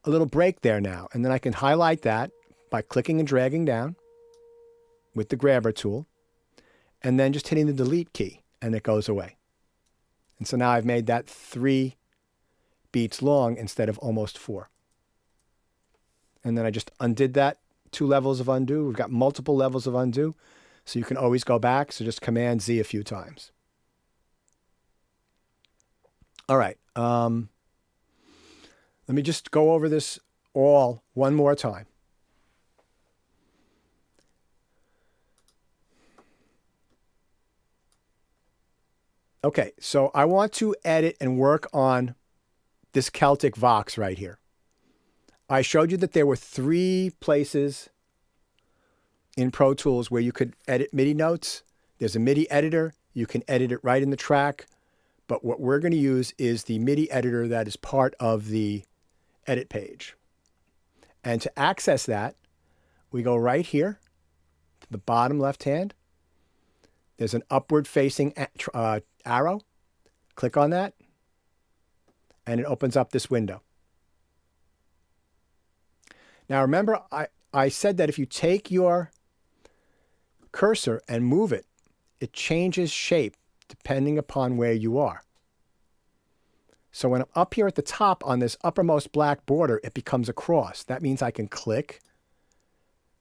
break there now. And then I can highlight that by clicking and dragging down with the grabber tool, and then just hitting the delete key, and it goes away. And so now I've made that 3 beats long instead of almost 4. And then I just undid that, 2 levels of undo. We've got multiple levels of undo, so you can always go back. So just Command Z a few times. All right. Let me just go over this all one more time. Okay, so I want to edit and work on this Celtic Vox right here. I showed you that there were 3 places in Pro Tools where you could edit MIDI notes. There's a MIDI editor. You can edit it right in the track. But what we're going to use is the MIDI editor that is part of the edit page. And to access that, we go right here to the bottom left hand. There's an upward facing arrow. Click on that, and it opens up this window. Now remember, I said that if you take your cursor and move it, it changes shape depending upon where you are. So when I'm up here at the top on this uppermost black border, it becomes a cross. That means I can click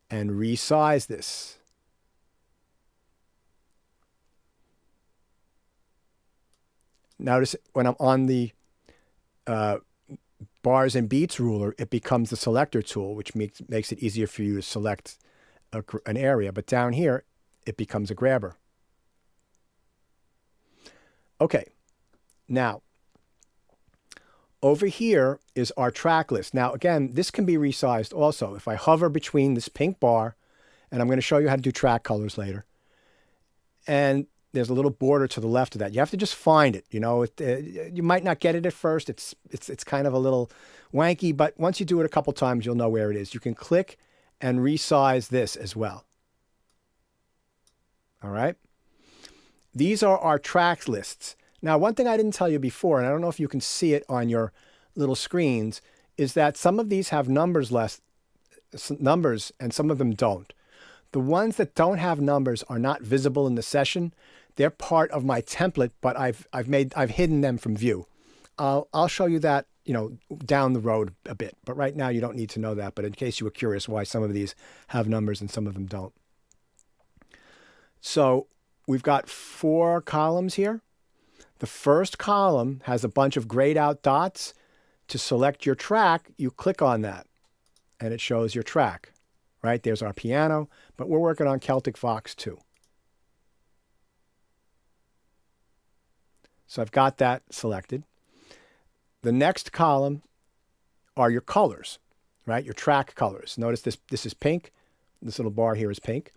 and resize this. Notice when I'm on the bars and beats ruler, it becomes the selector tool, which makes it easier for you to select an area. But down here, it becomes a grabber. Okay, now over here is our track list. Now again, this can be resized also. If I hover between this pink bar, and I'm going to show you how to do track colors later, and there's a little border to the left of that. You have to just find it. You might not get it at first. It's kind of a little wanky, but once you do it a couple times, you'll know where it is. You can click and resize this as well. All right. These are our track lists. Now, one thing I didn't tell you before, and I don't know if you can see it on your little screens, is that some of these have numbers and some of them don't. The ones that don't have numbers are not visible in the session. They're part of my template, but I've hidden them from view. I'll show you that down the road a bit. But right now you don't need to know that. But in case you were curious why some of these have numbers and some of them don't. So we've got 4 columns here. The first column has a bunch of grayed out dots. To select your track, you click on that and it shows your track. Right? There's our piano, but we're working on Celtic Fox 2. So I've got that selected. The next column are your colors, right? Your track colors. Notice this is pink. This little bar here is pink.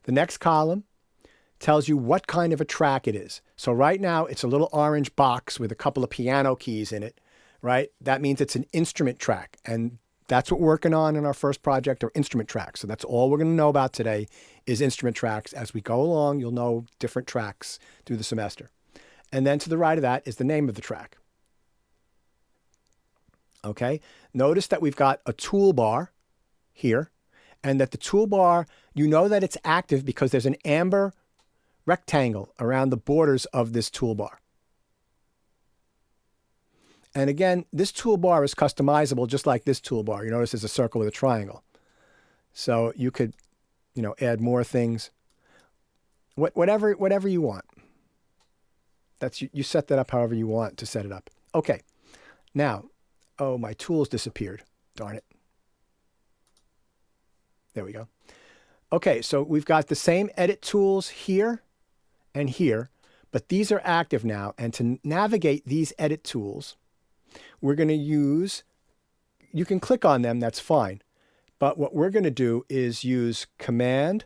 The next column tells you what kind of a track it is. So right now it's a little orange box with a couple of piano keys in it, right? That means it's an instrument track. And that's what we're working on in our first project, or instrument tracks. So that's all we're going to know about today is instrument tracks. As we go along, you'll know different tracks through the semester. And then to the right of that is the name of the track. Okay, notice that we've got a toolbar here, and that the toolbar, you know that it's active because there's an amber rectangle around the borders of this toolbar. And again, this toolbar is customizable just like this toolbar. You notice there's a circle with a triangle. So you could, add more things, whatever you want. You set that up however you want to set it up. Okay, now, oh, my tools disappeared. Darn it. There we go. Okay, so we've got the same edit tools here and here, but these are active now. And to navigate these edit tools, we're going to use, you can click on them, that's fine. But what we're going to do is use Command.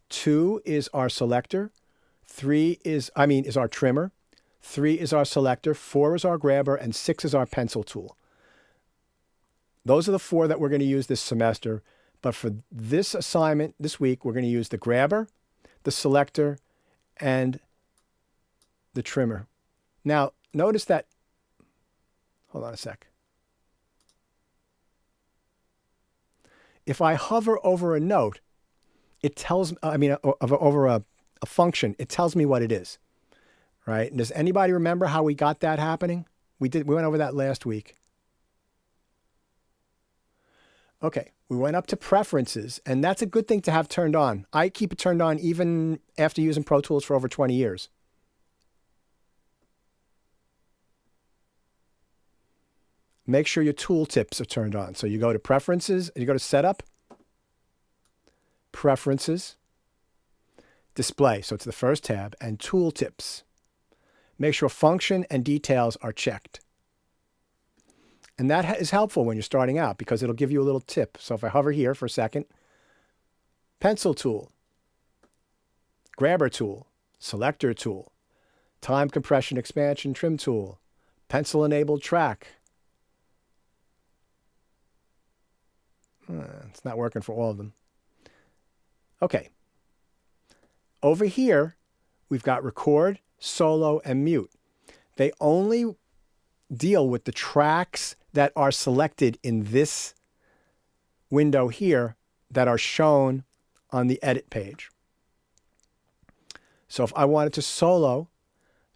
2 is our selector. 3 is our trimmer. 3 is our selector. 4 is our grabber. And 6 is our pencil tool. Those are the 4 that we're going to use this semester. But for this assignment this week, we're going to use the grabber, the selector, and the trimmer. Now, notice that, hold on a sec. If I hover over a note, it tells, over a function, it tells me what it is, right? And does anybody remember how we got that happening? We went over that last week. Okay, we went up to preferences, and that's a good thing to have turned on. I keep it turned on even after using Pro Tools for over 20 years. Make sure your tooltips are turned on. So you go to preferences, you go to setup, preferences, display. So it's the first tab, and tooltips. Make sure function and details are checked. And that is helpful when you're starting out because it'll give you a little tip. So if I hover here for a second, pencil tool, grabber tool, selector tool, time compression expansion trim tool, pencil enabled track. It's not working for all of them. Okay. Over here, we've got record, solo, and mute. They only deal with the tracks that are selected in this window here that are shown on the edit page. So if I wanted to solo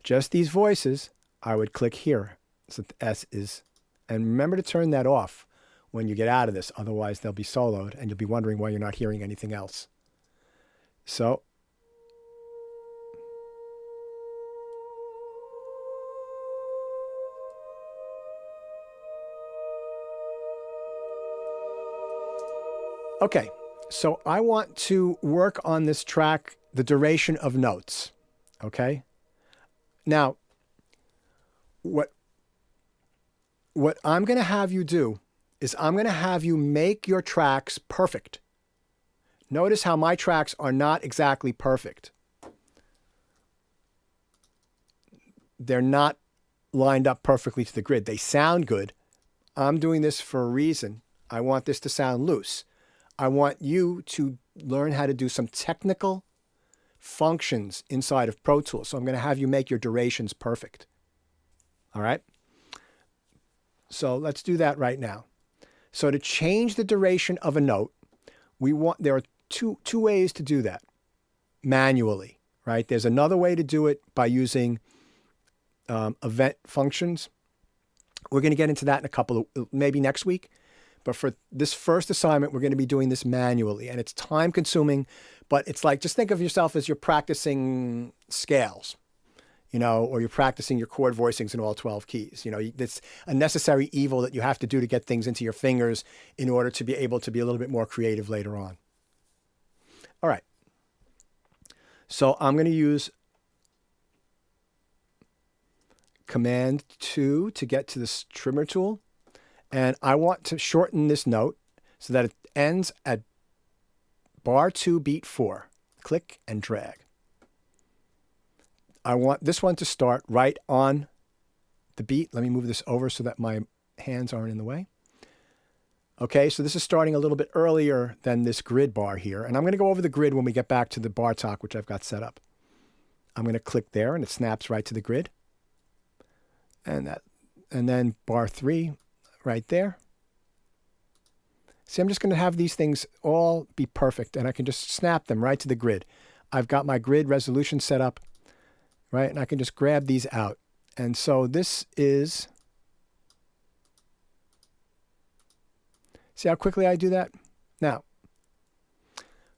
just these voices, I would click here. So the S is, and remember to turn that off when you get out of this. Otherwise, they'll be soloed and you'll be wondering why you're not hearing anything else. So okay, so I want to work on this track, the duration of notes, okay? Now, what I'm going to have you do is I'm going to have you make your tracks perfect. Notice how my tracks are not exactly perfect. They're not lined up perfectly to the grid. They sound good. I'm doing this for a reason. I want this to sound loose. I want you to learn how to do some technical functions inside of Pro Tools. So I'm going to have you make your durations perfect. All right? So let's do that right now. So to change the duration of a note, there are two ways to do that manually, right? There's another way to do it by using event functions. We're going to get into that in a couple of, maybe next week. But for this first assignment, we're going to be doing this manually, and it's time consuming, but it's like, just think of yourself as you're practicing scales, or you're practicing your chord voicings in all 12 keys. It's a necessary evil that you have to do to get things into your fingers in order to be able to be a little bit more creative later on. All right. So I'm going to use Command 2 to get to this trimmer tool. And I want to shorten this note so that it ends at bar 2, beat 4. Click and drag. I want this one to start right on the beat. Let me move this over so that my hands aren't in the way. Okay, so this is starting a little bit earlier than this grid bar here. And I'm going to go over the grid when we get back to the bar talk, which I've got set up. I'm going to click there, and it snaps right to the grid. And then bar 3 right there. See, I'm just going to have these things all be perfect, and I can just snap them right to the grid. I've got my grid resolution set up, right? And I can just grab these out. And so this is, see how quickly I do that? Now,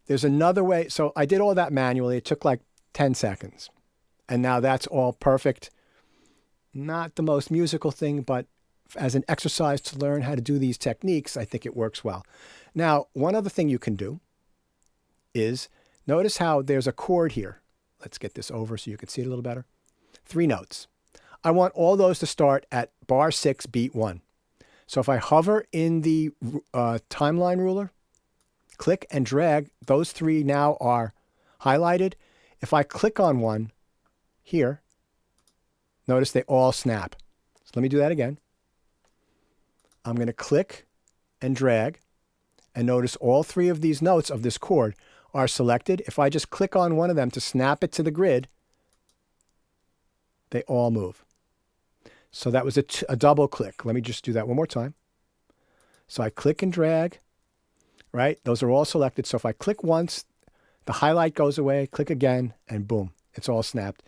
there's another way. So I did all that manually. It took like 10 seconds. And now that's all perfect. Not the most musical thing, but as an exercise to learn how to do these techniques, I think it works well. Now, one other thing you can do is notice how there's a chord here. Let's get this over so you can see it a little better. 3 notes. I want all those to start at bar 6, beat 1. So if I hover in the timeline ruler, click and drag, those 3 now are highlighted. If I click on one here, notice they all snap. So let me do that again. I'm going to click and drag, and notice all 3 of these notes of this chord are selected. If I just click on one of them to snap it to the grid, they all move. So that was a double click. Let me just do that one more time. So I click and drag, right? Those are all selected. So if I click once, the highlight goes away, click again, and boom, it's all snapped.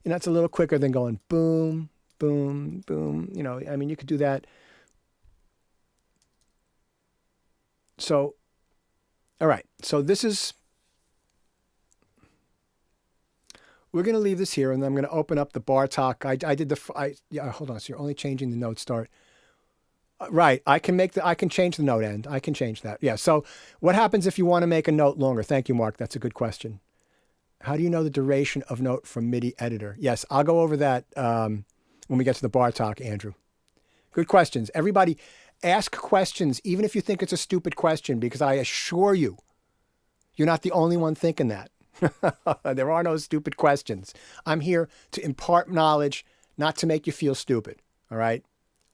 It's a little quicker than going boom, boom, boom. You could do that. So, all right. So this is, we're going to leave this here, and I'm going to open up the bar talk. Hold on. So you're only changing the note start. Right. I can change the note end. I can change that. Yeah. So what happens if you want to make a note longer? Thank you, Mark. That's a good question. How do you know the duration of note from MIDI editor? Yes, I'll go over that when we get to the bar talk, Andrew. Good questions. Everybody, ask questions, even if you think it's a stupid question, because I assure you, you're not the only one thinking that. There are no stupid questions. I'm here to impart knowledge, not to make you feel stupid. All right?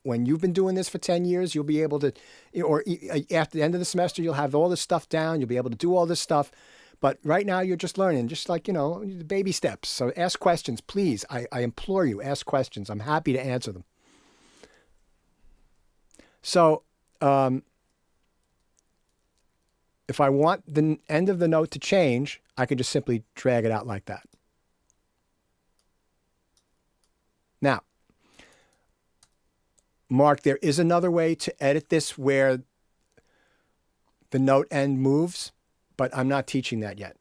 When you've been doing this for 10 years, you'll be able to, or after the end of the semester, you'll have all this stuff down. You'll be able to do all this stuff. But right now, you're just learning, just like, baby steps. So ask questions, please. I implore you, ask questions. I'm happy to answer them. So if I want the end of the note to change, I can just simply drag it out like that. Now, Mark, there is another way to edit this where the note end moves, but I'm not teaching that yet.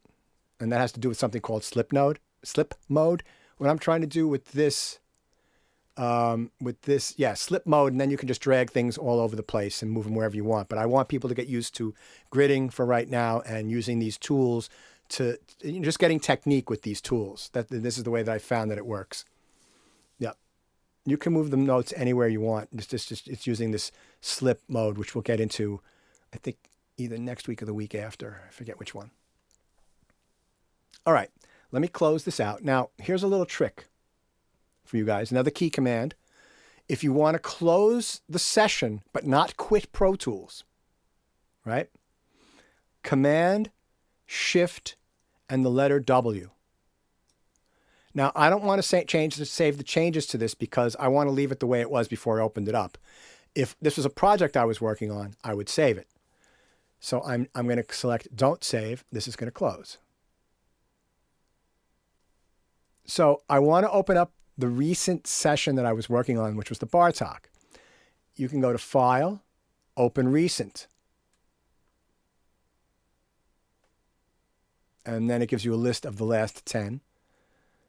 And that has to do with something called slip mode. What I'm trying to do with this, slip mode, and then you can just drag things all over the place and move them wherever you want. But I want people to get used to gridding for right now and using these tools to just getting technique with these tools. This is the way that I found that it works. Yeah. You can move the notes anywhere you want. It's using this slip mode, which we'll get into, I think, either next week or the week after. I forget which one. All right, let me close this out. Now, here's a little trick for you guys. Another key command. If you want to close the session but not quit Pro Tools, right? Command, Shift, and the letter W. Now, I don't want to save the changes to this because I want to leave it the way it was before I opened it up. If this was a project I was working on, I would save it. So I'm going to select Don't Save. This is going to close. So I want to open up the recent session that I was working on, which was the bar talk. you can go to File, Open Recent. And then it gives you a list of the last 10.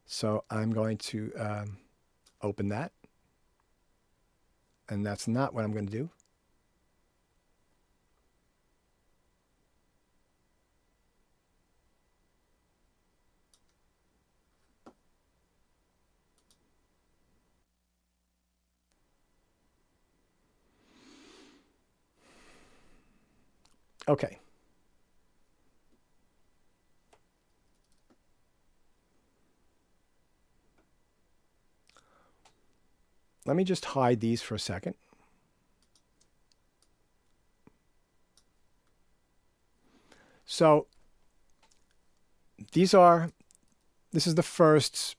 So I'm going to open that. And that's not what I'm going to do. Okay. Let me just hide these for a second. So this is the first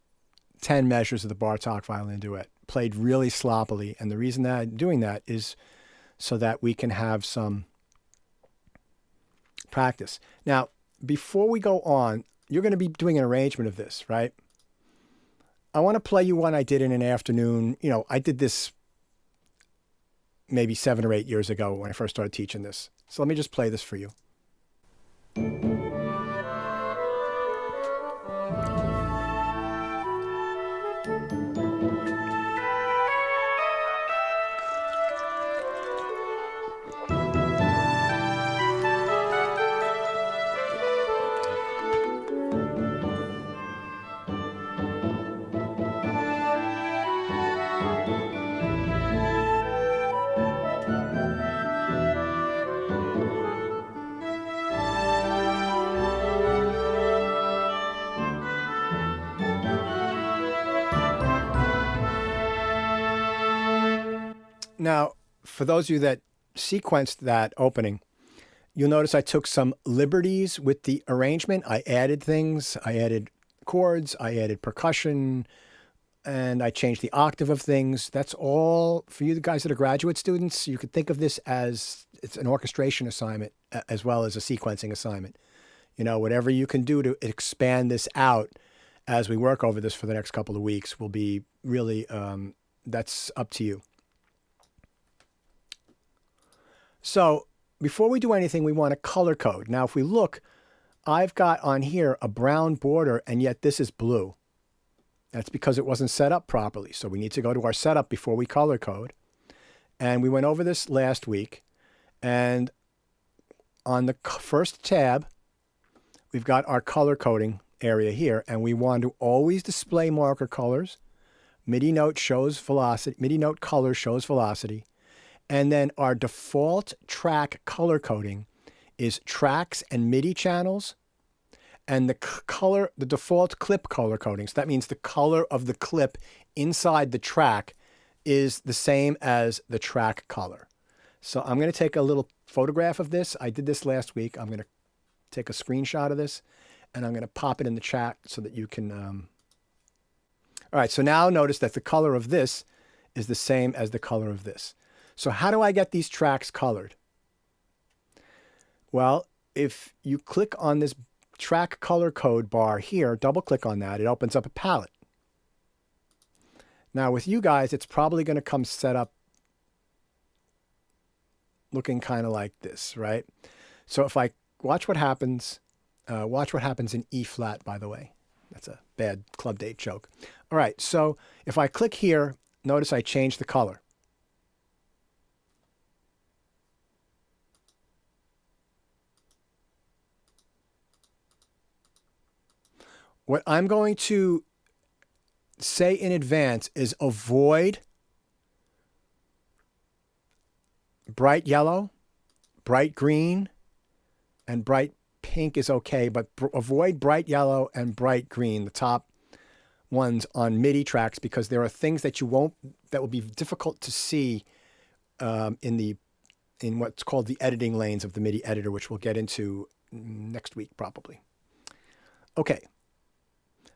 10 measures of the Bartók violin duet, played really sloppily. And the reason that I'm doing that is so that we can have some practice. Now, before we go on, you're going to be doing an arrangement of this, right? I want to play you one I did in an afternoon. You know, I did this maybe 7 or 8 years ago when I first started teaching this. So let me just play this for you. Now, for those of you that sequenced that opening, you'll notice I took some liberties with the arrangement. I added things. I added chords. I added percussion. And I changed the octave of things. That's all for you guys that are graduate students. You could think of this as it's an orchestration assignment as well as a sequencing assignment. You know, whatever you can do to expand this out as we work over this for the next couple of weeks will be really, that's up to you. So before we do anything, we want to color code. Now, if we look, I've got on here a brown border, and yet this is blue. That's because it wasn't set up properly. So we need to go to our setup before we color code. And we went over this last week. And on the first tab, we've got our color coding area here. And we want to always display marker colors. MIDI note shows velocity. MIDI note color shows velocity. And then our default track color coding is tracks and MIDI channels. And the default clip color coding, so that means the color of the clip inside the track is the same as the track color. So I'm going to take a little photograph of this. I did this last week. I'm going to take a screenshot of this, and I'm going to pop it in the chat so that you can... All right, so now notice that the color of this is the same as the color of this. So how do I get these tracks colored? Well, if you click on this track color code bar here, double click on that, it opens up a palette. Now with you guys, it's probably going to come set up looking kind of like this, right? So if I watch what happens in E flat, by the way. That's a bad club date joke. All right, so if I click here, notice I changed the color. What I'm going to say in advance is avoid bright yellow, bright green, and bright pink is okay, but avoid bright yellow and bright green, the top ones on MIDI tracks, because there are things that that will be difficult to see in what's called the editing lanes of the MIDI editor, which we'll get into next week probably. Okay.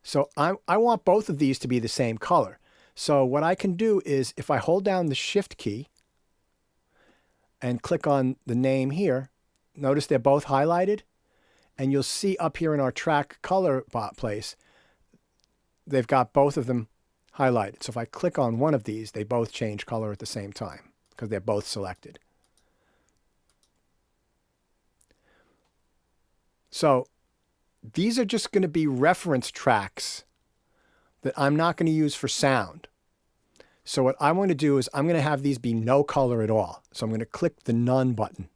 So I want both of these to be the same color. So what I can do is if I hold down the Shift key and click on the name here, notice they're both highlighted. And you'll see up here in our track color place, they've got both of them highlighted. So if I click on one of these, they both change color at the same time. because they're both selected. So these are just going to be reference tracks that I'm not going to use for sound. So what I'm going to do is I'm going to have these be no color at all. So I'm going to click the None button.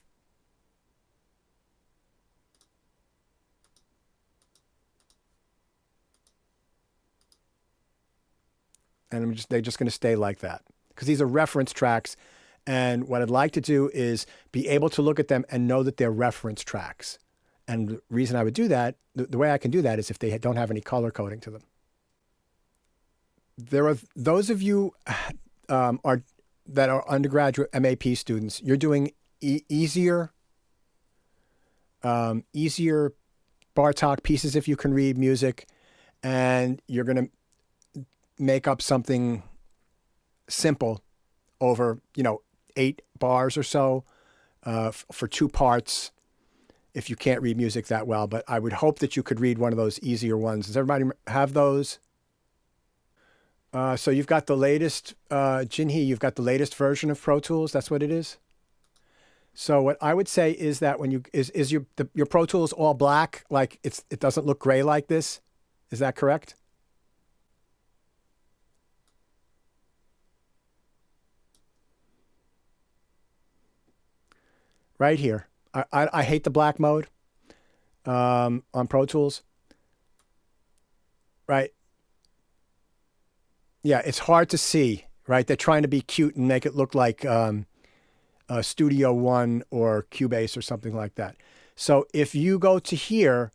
And they're just going to stay like that because these are reference tracks. And what I'd like to do is be able to look at them and know that they're reference tracks. And the reason I would do that, the way I can do that is if they don't have any color coding to them. There are those of you that are undergraduate MAP students. You're doing easier Bartok pieces if you can read music, and you're going to make up something simple over 8 bars or so for 2 parts. If you can't read music that well, but I would hope that you could read one of those easier ones. Does everybody have those? So you've got the latest, Jinhee, you've got the latest version of Pro Tools. That's what it is. So what I would say is that when your Pro Tools all black, like it doesn't look gray like this. Is that correct? Right here. I hate the black mode on Pro Tools. Right. Yeah, it's hard to see, right? They're trying to be cute and make it look like Studio One or Cubase or something like that. So if you go to here,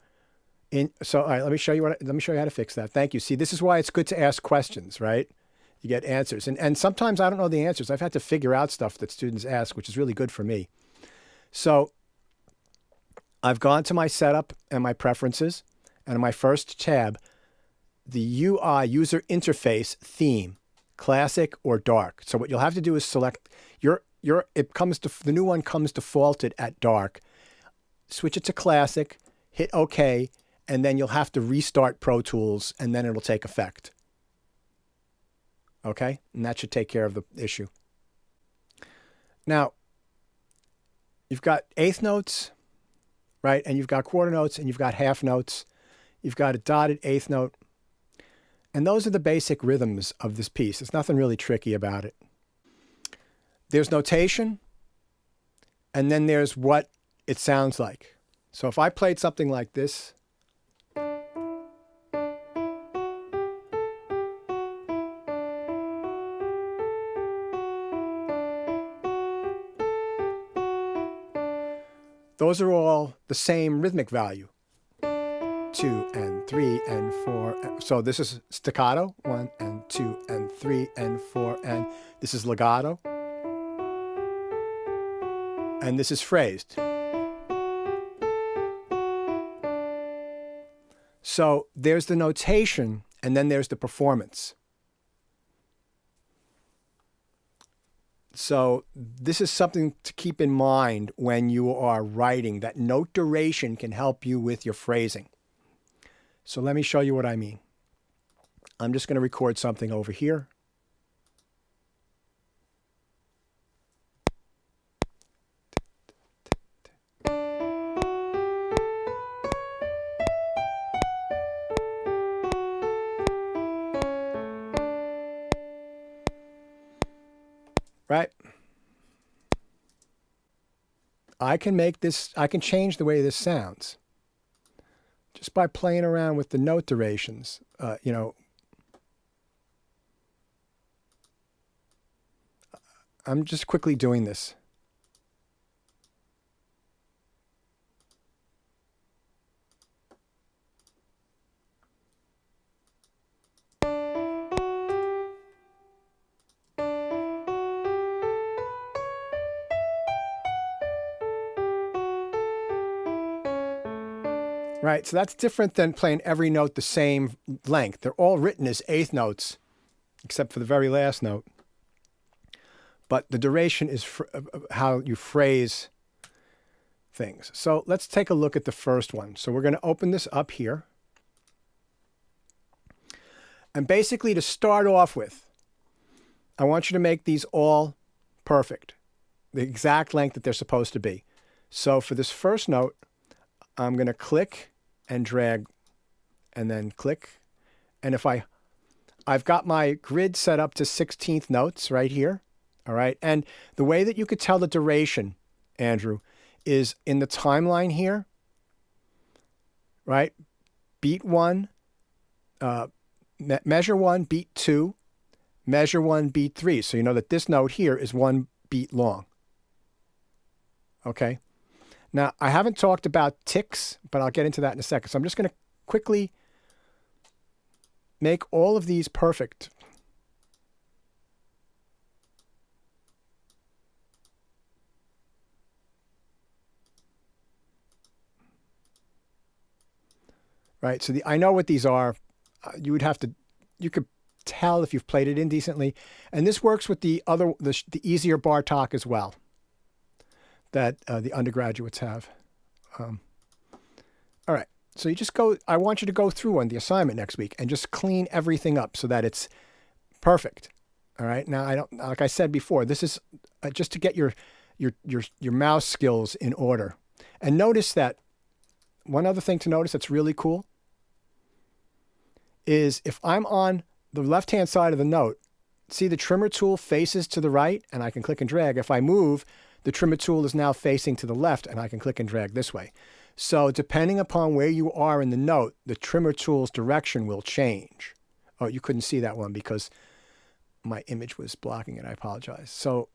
all right, let me show you how to fix that. Thank you. See, this is why it's good to ask questions, right? You get answers, and sometimes I don't know the answers. I've had to figure out stuff that students ask, which is really good for me. So I've gone to my setup and my preferences, and in my first tab, the UI user interface theme, classic or dark. So what you'll have to do is select the new one comes defaulted at dark. Switch it to classic, hit OK, and then you'll have to restart Pro Tools, and then it'll take effect. Okay, and that should take care of the issue. Now, you've got eighth notes, right? And you've got quarter notes, and you've got half notes. You've got a dotted eighth note. And those are the basic rhythms of this piece. There's nothing really tricky about it. There's notation, and then there's what it sounds like. So if I played something like this, those are all the same rhythmic value. 2 and 3 and 4. So this is staccato, 1 and 2 and 3 and 4, and this is legato. And this is phrased. So there's the notation, and then there's the performance. So this is something to keep in mind when you are writing, that note duration can help you with your phrasing. So let me show you what I mean. I'm just going to record something over here. Right? I can change the way this sounds just by playing around with the note durations. I'm just quickly doing this. Right, so that's different than playing every note the same length. They're all written as eighth notes, except for the very last note. But the duration is how you phrase things. So let's take a look at the first one. So we're going to open this up here. And basically, to start off with, I want you to make these all perfect. the exact length that they're supposed to be. So for this first note, I'm going to click and drag and then click. And if I've got my grid set up to 16th notes right here. All right. And the way that you could tell the duration, Andrew, is in the timeline here, right? Beat 1, measure 1, beat 2, measure 1, beat 3. So you know that this note here is 1 beat long. Okay. Now, I haven't talked about ticks, but I'll get into that in a second. So I'm just going to quickly make all of these perfect. Right. So I know what these are. You could tell if you've played it indecently. And this works with the easier bar talk as well that the undergraduates have. All right. So I want you to go through on the assignment next week and just clean everything up so that it's perfect. All right. Now, like I said before, this is just to get your mouse skills in order. And notice that one other thing to notice that's really cool is if I'm on the left-hand side of the note, see the trimmer tool faces to the right and I can click and drag. If I move, the trimmer tool is now facing to the left and I can click and drag this way. So depending upon where you are in the note, the trimmer tool's direction will change. Oh, you couldn't see that one because my image was blocking it. I apologize. So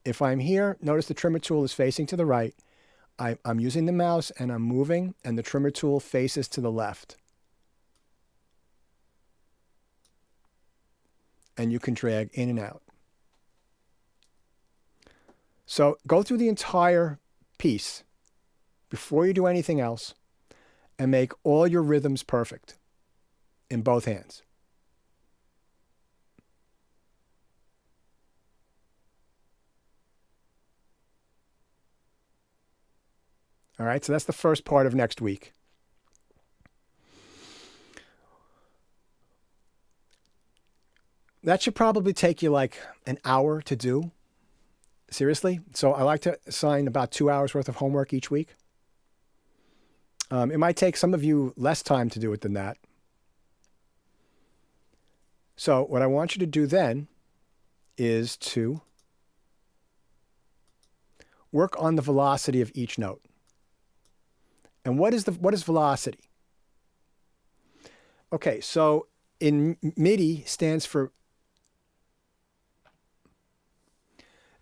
if I'm here, notice the trimmer tool is facing to the right. I'm using the mouse and I'm moving and the trimmer tool faces to the left. And you can drag in and out. So go through the entire piece before you do anything else and make all your rhythms perfect in both hands. All right, so that's the first part of next week. That should probably take you like an hour to do. Seriously. So I like to assign about 2 hours worth of homework each week. It might take some of you less time to do it than that. So what I want you to do then is to work on the velocity of each note. And what is velocity? Okay, so in MIDI stands for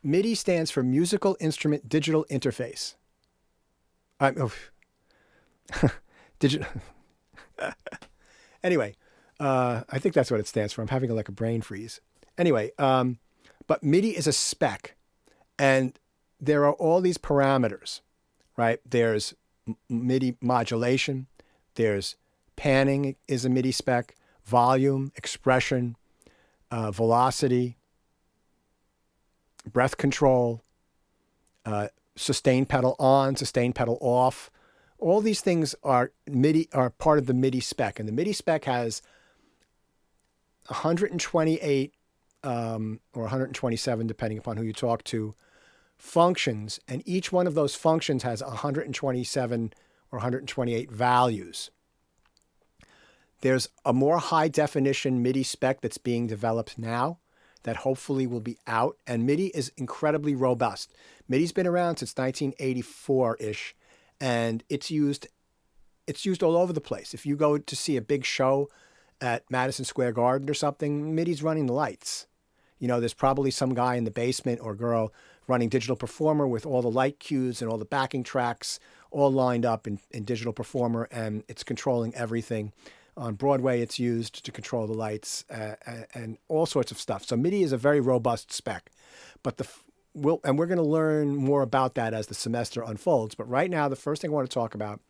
Musical Instrument Digital Interface. Digital. Anyway, I think that's what it stands for. I'm having like a brain freeze. Anyway, but MIDI is a spec, and there are all these parameters, right? There's MIDI modulation. There's panning is a MIDI spec. Volume, expression, velocity, breath control, sustain pedal on, sustain pedal off. All these things are part of the MIDI spec, and the MIDI spec has 128 or 127, depending upon who you talk to, functions, and each one of those functions has 127 or 128 values. There's a more high definition MIDI spec that's being developed now that hopefully will be out, and MIDI is incredibly robust. MIDI's been around since 1984-ish, and it's used all over the place. If you go to see a big show at Madison Square Garden or something, MIDI's running the lights. You know, there's probably some guy in the basement or girl running Digital Performer with all the light cues and all the backing tracks all lined up in Digital Performer, and it's controlling everything. On Broadway, it's used to control the lights and all sorts of stuff. So MIDI is a very robust spec, but we're going to learn more about that as the semester unfolds. But right now, the first thing I want to talk about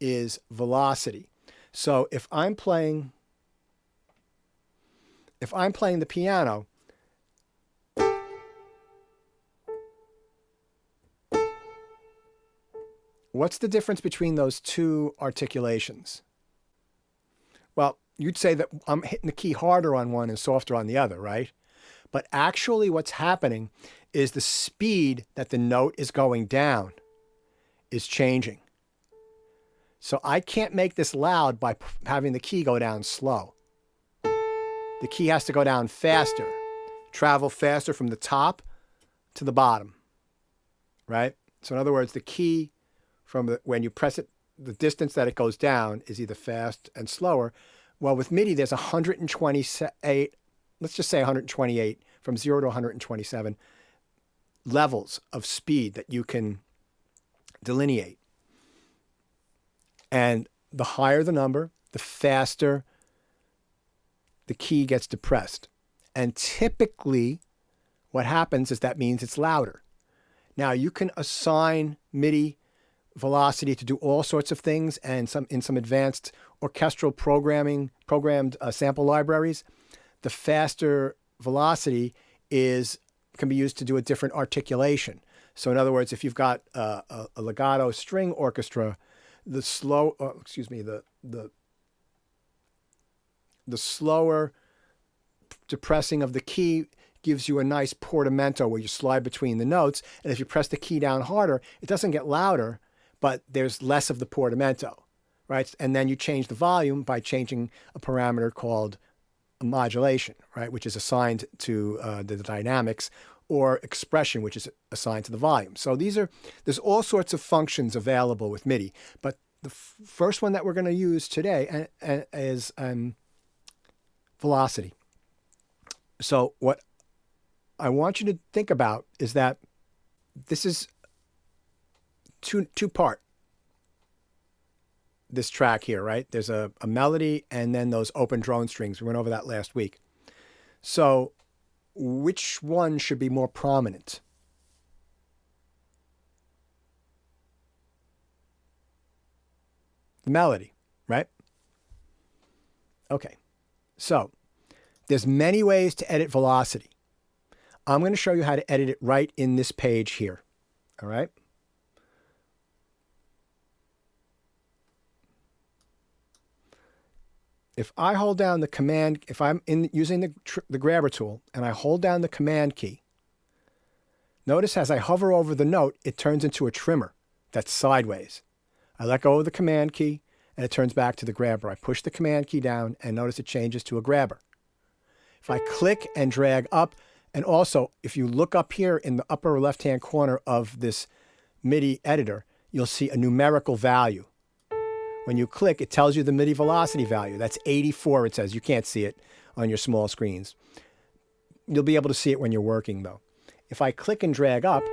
is velocity. So if I'm playing the piano, what's the difference between those two articulations? Well, you'd say that I'm hitting the key harder on one and softer on the other, right? But actually what's happening is the speed that the note is going down is changing. So I can't make this loud by having the key go down slow. The key has to go down faster, travel faster from the top to the bottom, right? So in other words, the key when you press it, the distance that it goes down is either fast and slower. Well, with MIDI, there's 128, let's just say 128, from 0 to 127 levels of speed that you can delineate. And the higher the number, the faster the key gets depressed. And typically what happens is that means it's louder. Now you can assign MIDI velocity to do all sorts of things, and in some advanced orchestral programmed sample libraries, the faster velocity can be used to do a different articulation. So in other words, if you've got a legato string orchestra, the slower depressing of the key gives you a nice portamento where you slide between the notes. And if you press the key down harder, it doesn't get louder, but there's less of the portamento, right? And then you change the volume by changing a parameter called modulation, right? Which is assigned to the dynamics, or expression, which is assigned to the volume. So there's all sorts of functions available with MIDI, but the first one that we're going to use today is velocity. So what I want you to think about is that this is two-part, this track here, right? There's a melody and then those open drone strings. We went over that last week. So which one should be more prominent? The melody, right? Okay. So there's many ways to edit velocity. I'm going to show you how to edit it right in this page here. All right? If I hold down the command, if I'm using the grabber tool and I hold down the command key, notice as I hover over the note, it turns into a trimmer that's sideways. I let go of the command key and it turns back to the grabber. I push the command key down and notice it changes to a grabber. If I click and drag up, and also if you look up here in the upper left-hand corner of this MIDI editor, you'll see a numerical value. When you click, it tells you the MIDI velocity value. That's 84, it says. You can't see it on your small screens. You'll be able to see it when you're working, though. If I click and drag up,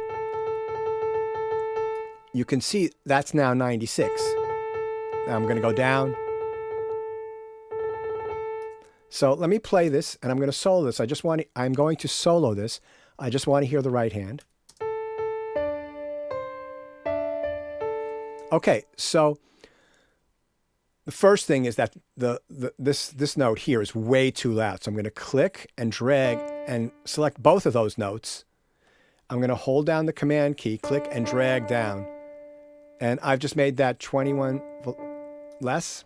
you can see that's now 96. Now I'm going to go down. So let me play this, and I'm going to solo this. I'm going to solo this. I just want to hear the right hand. Okay, so the first thing is that this note here is way too loud. So I'm going to click and drag and select both of those notes. I'm going to hold down the command key, click and drag down. And I've just made that 21 less.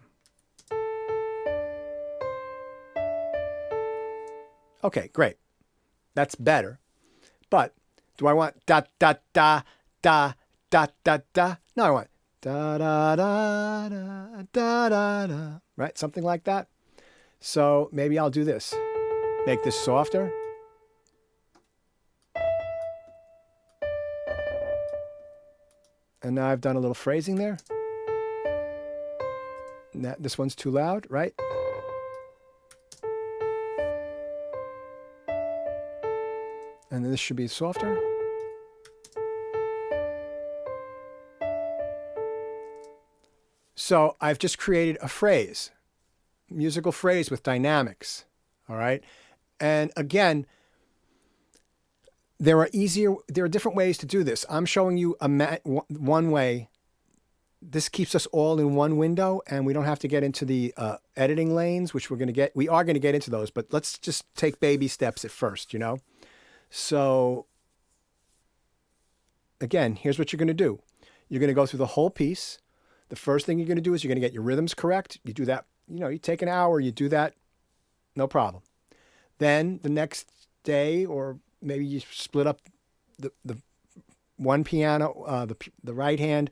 Okay, great. That's better. But do I want da da da da da da da? No, I want da da da da da da da. Right? Something like that. So maybe I'll do this. Make this softer. And now I've done a little phrasing there. Now, this one's too loud, right? And then this should be softer. So I've just created a phrase, musical phrase with dynamics, all right? And again, there are different ways to do this. I'm showing you one way. This keeps us all in one window, and we don't have to get into the editing lanes, which we are going to get into those, but let's just take baby steps at first, you know? So again, here's what you're going to do. You're going to go through the whole piece. The first thing you're going to do is you're going to get your rhythms correct. You do that, you take an hour, you do that, no problem. Then the next day, or maybe you split up the one piano, the right hand,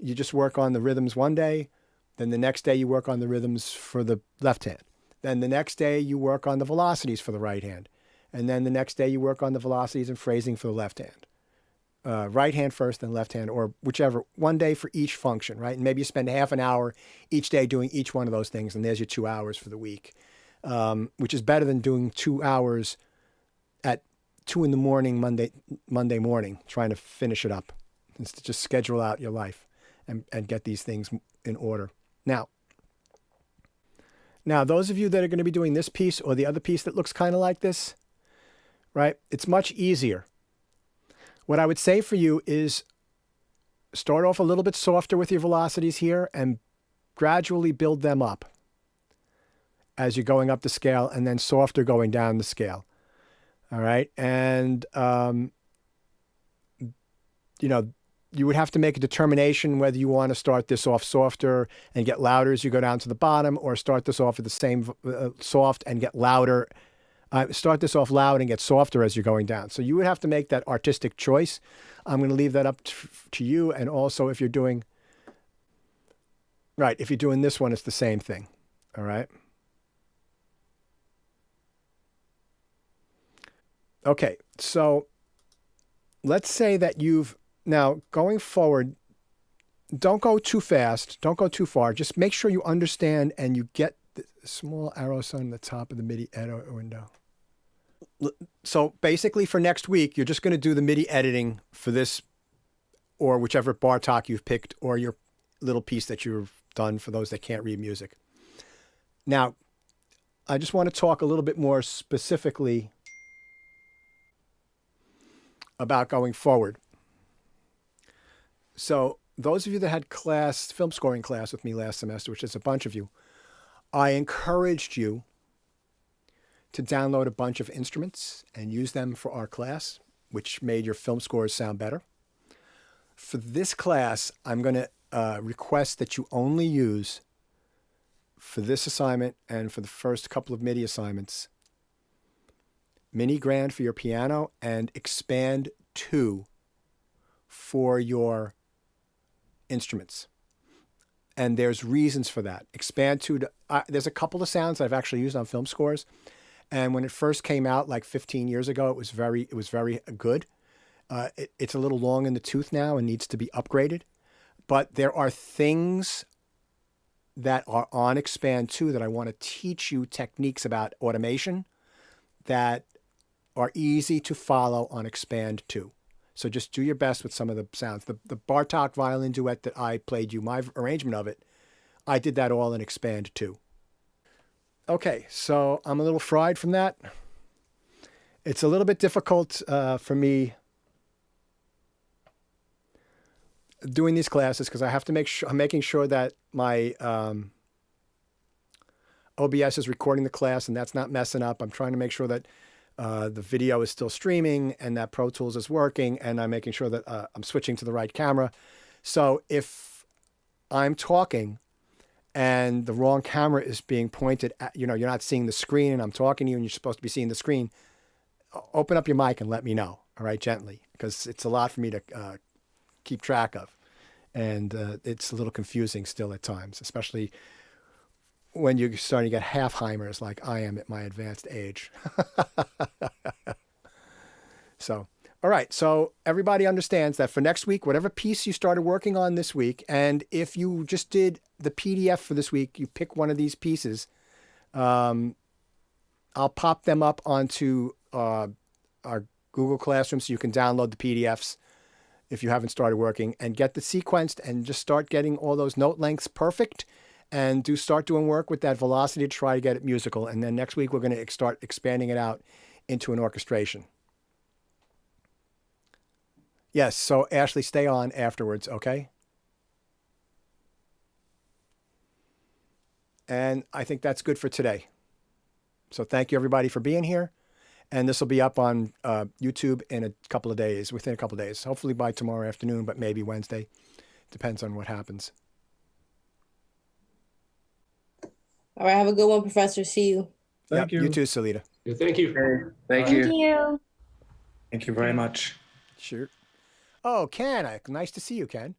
you just work on the rhythms one day. Then the next day you work on the rhythms for the left hand. Then the next day you work on the velocities for the right hand. And then the next day you work on the velocities and phrasing for the left hand. Right hand first, then left hand, or whichever, one day for each function, right? And maybe you spend half an hour each day doing each one of those things, and there's your 2 hours for the week, which is better than doing 2 hours at 2 in the morning, Monday morning, trying to finish it up. It's to just schedule out your life and get these things in order. Now, those of you that are going to be doing this piece or the other piece that looks kind of like this, right? It's much easier. What I would say for you is start off a little bit softer with your velocities here and gradually build them up as you're going up the scale, and then softer going down the scale. All right. And, you would have to make a determination whether you want to start this off softer and get louder as you go down to the bottom, or start this off at the same soft and get louder. Start this off loud and get softer as you're going down. So you would have to make that artistic choice. I'm going to leave that up to you. And also if you're doing this one, it's the same thing. All right. Okay. So let's say that now going forward, don't go too fast. Don't go too far. Just make sure you understand and you get the small arrows on the top of the MIDI edit window. So basically for next week, you're just going to do the MIDI editing for this or whichever Bartok you've picked, or your little piece that you've done for those that can't read music. Now, I just want to talk a little bit more specifically about going forward. So those of you that had film scoring class with me last semester, which is a bunch of you, I encouraged you to download a bunch of instruments and use them for our class, which made your film scores sound better. For this class, I'm going to request that you only use, for this assignment and for the first couple of MIDI assignments, Mini Grand for your piano and Expand 2 for your instruments. And there's reasons for that. Expand 2, there's a couple of sounds I've actually used on film scores. And when it first came out like 15 years ago, it was very good. It's a little long in the tooth now and needs to be upgraded. But there are things that are on Expand 2 that I want to teach you techniques about automation that are easy to follow on Expand 2. So just do your best with some of the sounds. The Bartok violin duet that I played you, my arrangement of it, I did that all in Expand 2. Okay, so I'm a little fried from that. It's a little bit difficult for me doing these classes because I have to I'm making sure that my OBS is recording the class and that's not messing up. I'm trying to make sure that the video is still streaming and that Pro Tools is working, and I'm making sure that I'm switching to the right camera. So if I'm talking and the wrong camera is being pointed at, you're not seeing the screen and I'm talking to you and you're supposed to be seeing the screen, open up your mic and let me know, all right, gently, because it's a lot for me to keep track of. And it's a little confusing still at times, especially when you're starting to get half-heimers like I am at my advanced age. So, all right. So everybody understands that for next week, whatever piece you started working on this week, and if you just did the PDF for this week, you pick one of these pieces, I'll pop them up onto our Google Classroom so you can download the PDFs if you haven't started working, and get the sequenced and just start getting all those note lengths perfect, and start doing work with that velocity to try to get it musical. And then next week, we're going to start expanding it out into an orchestration. Yes. So Ashley, stay on afterwards. Okay. And I think that's good for today. So thank you everybody for being here. And this will be up on YouTube in a couple of days, within a couple of days, hopefully by tomorrow afternoon, but maybe Wednesday. Depends on what happens. All right. Have a good one, Professor. See you. Thank you. You too, Salita. Thank you. Thank you. Thank you. Thank you very much. Shoot. Oh, Ken, nice to see you, Ken.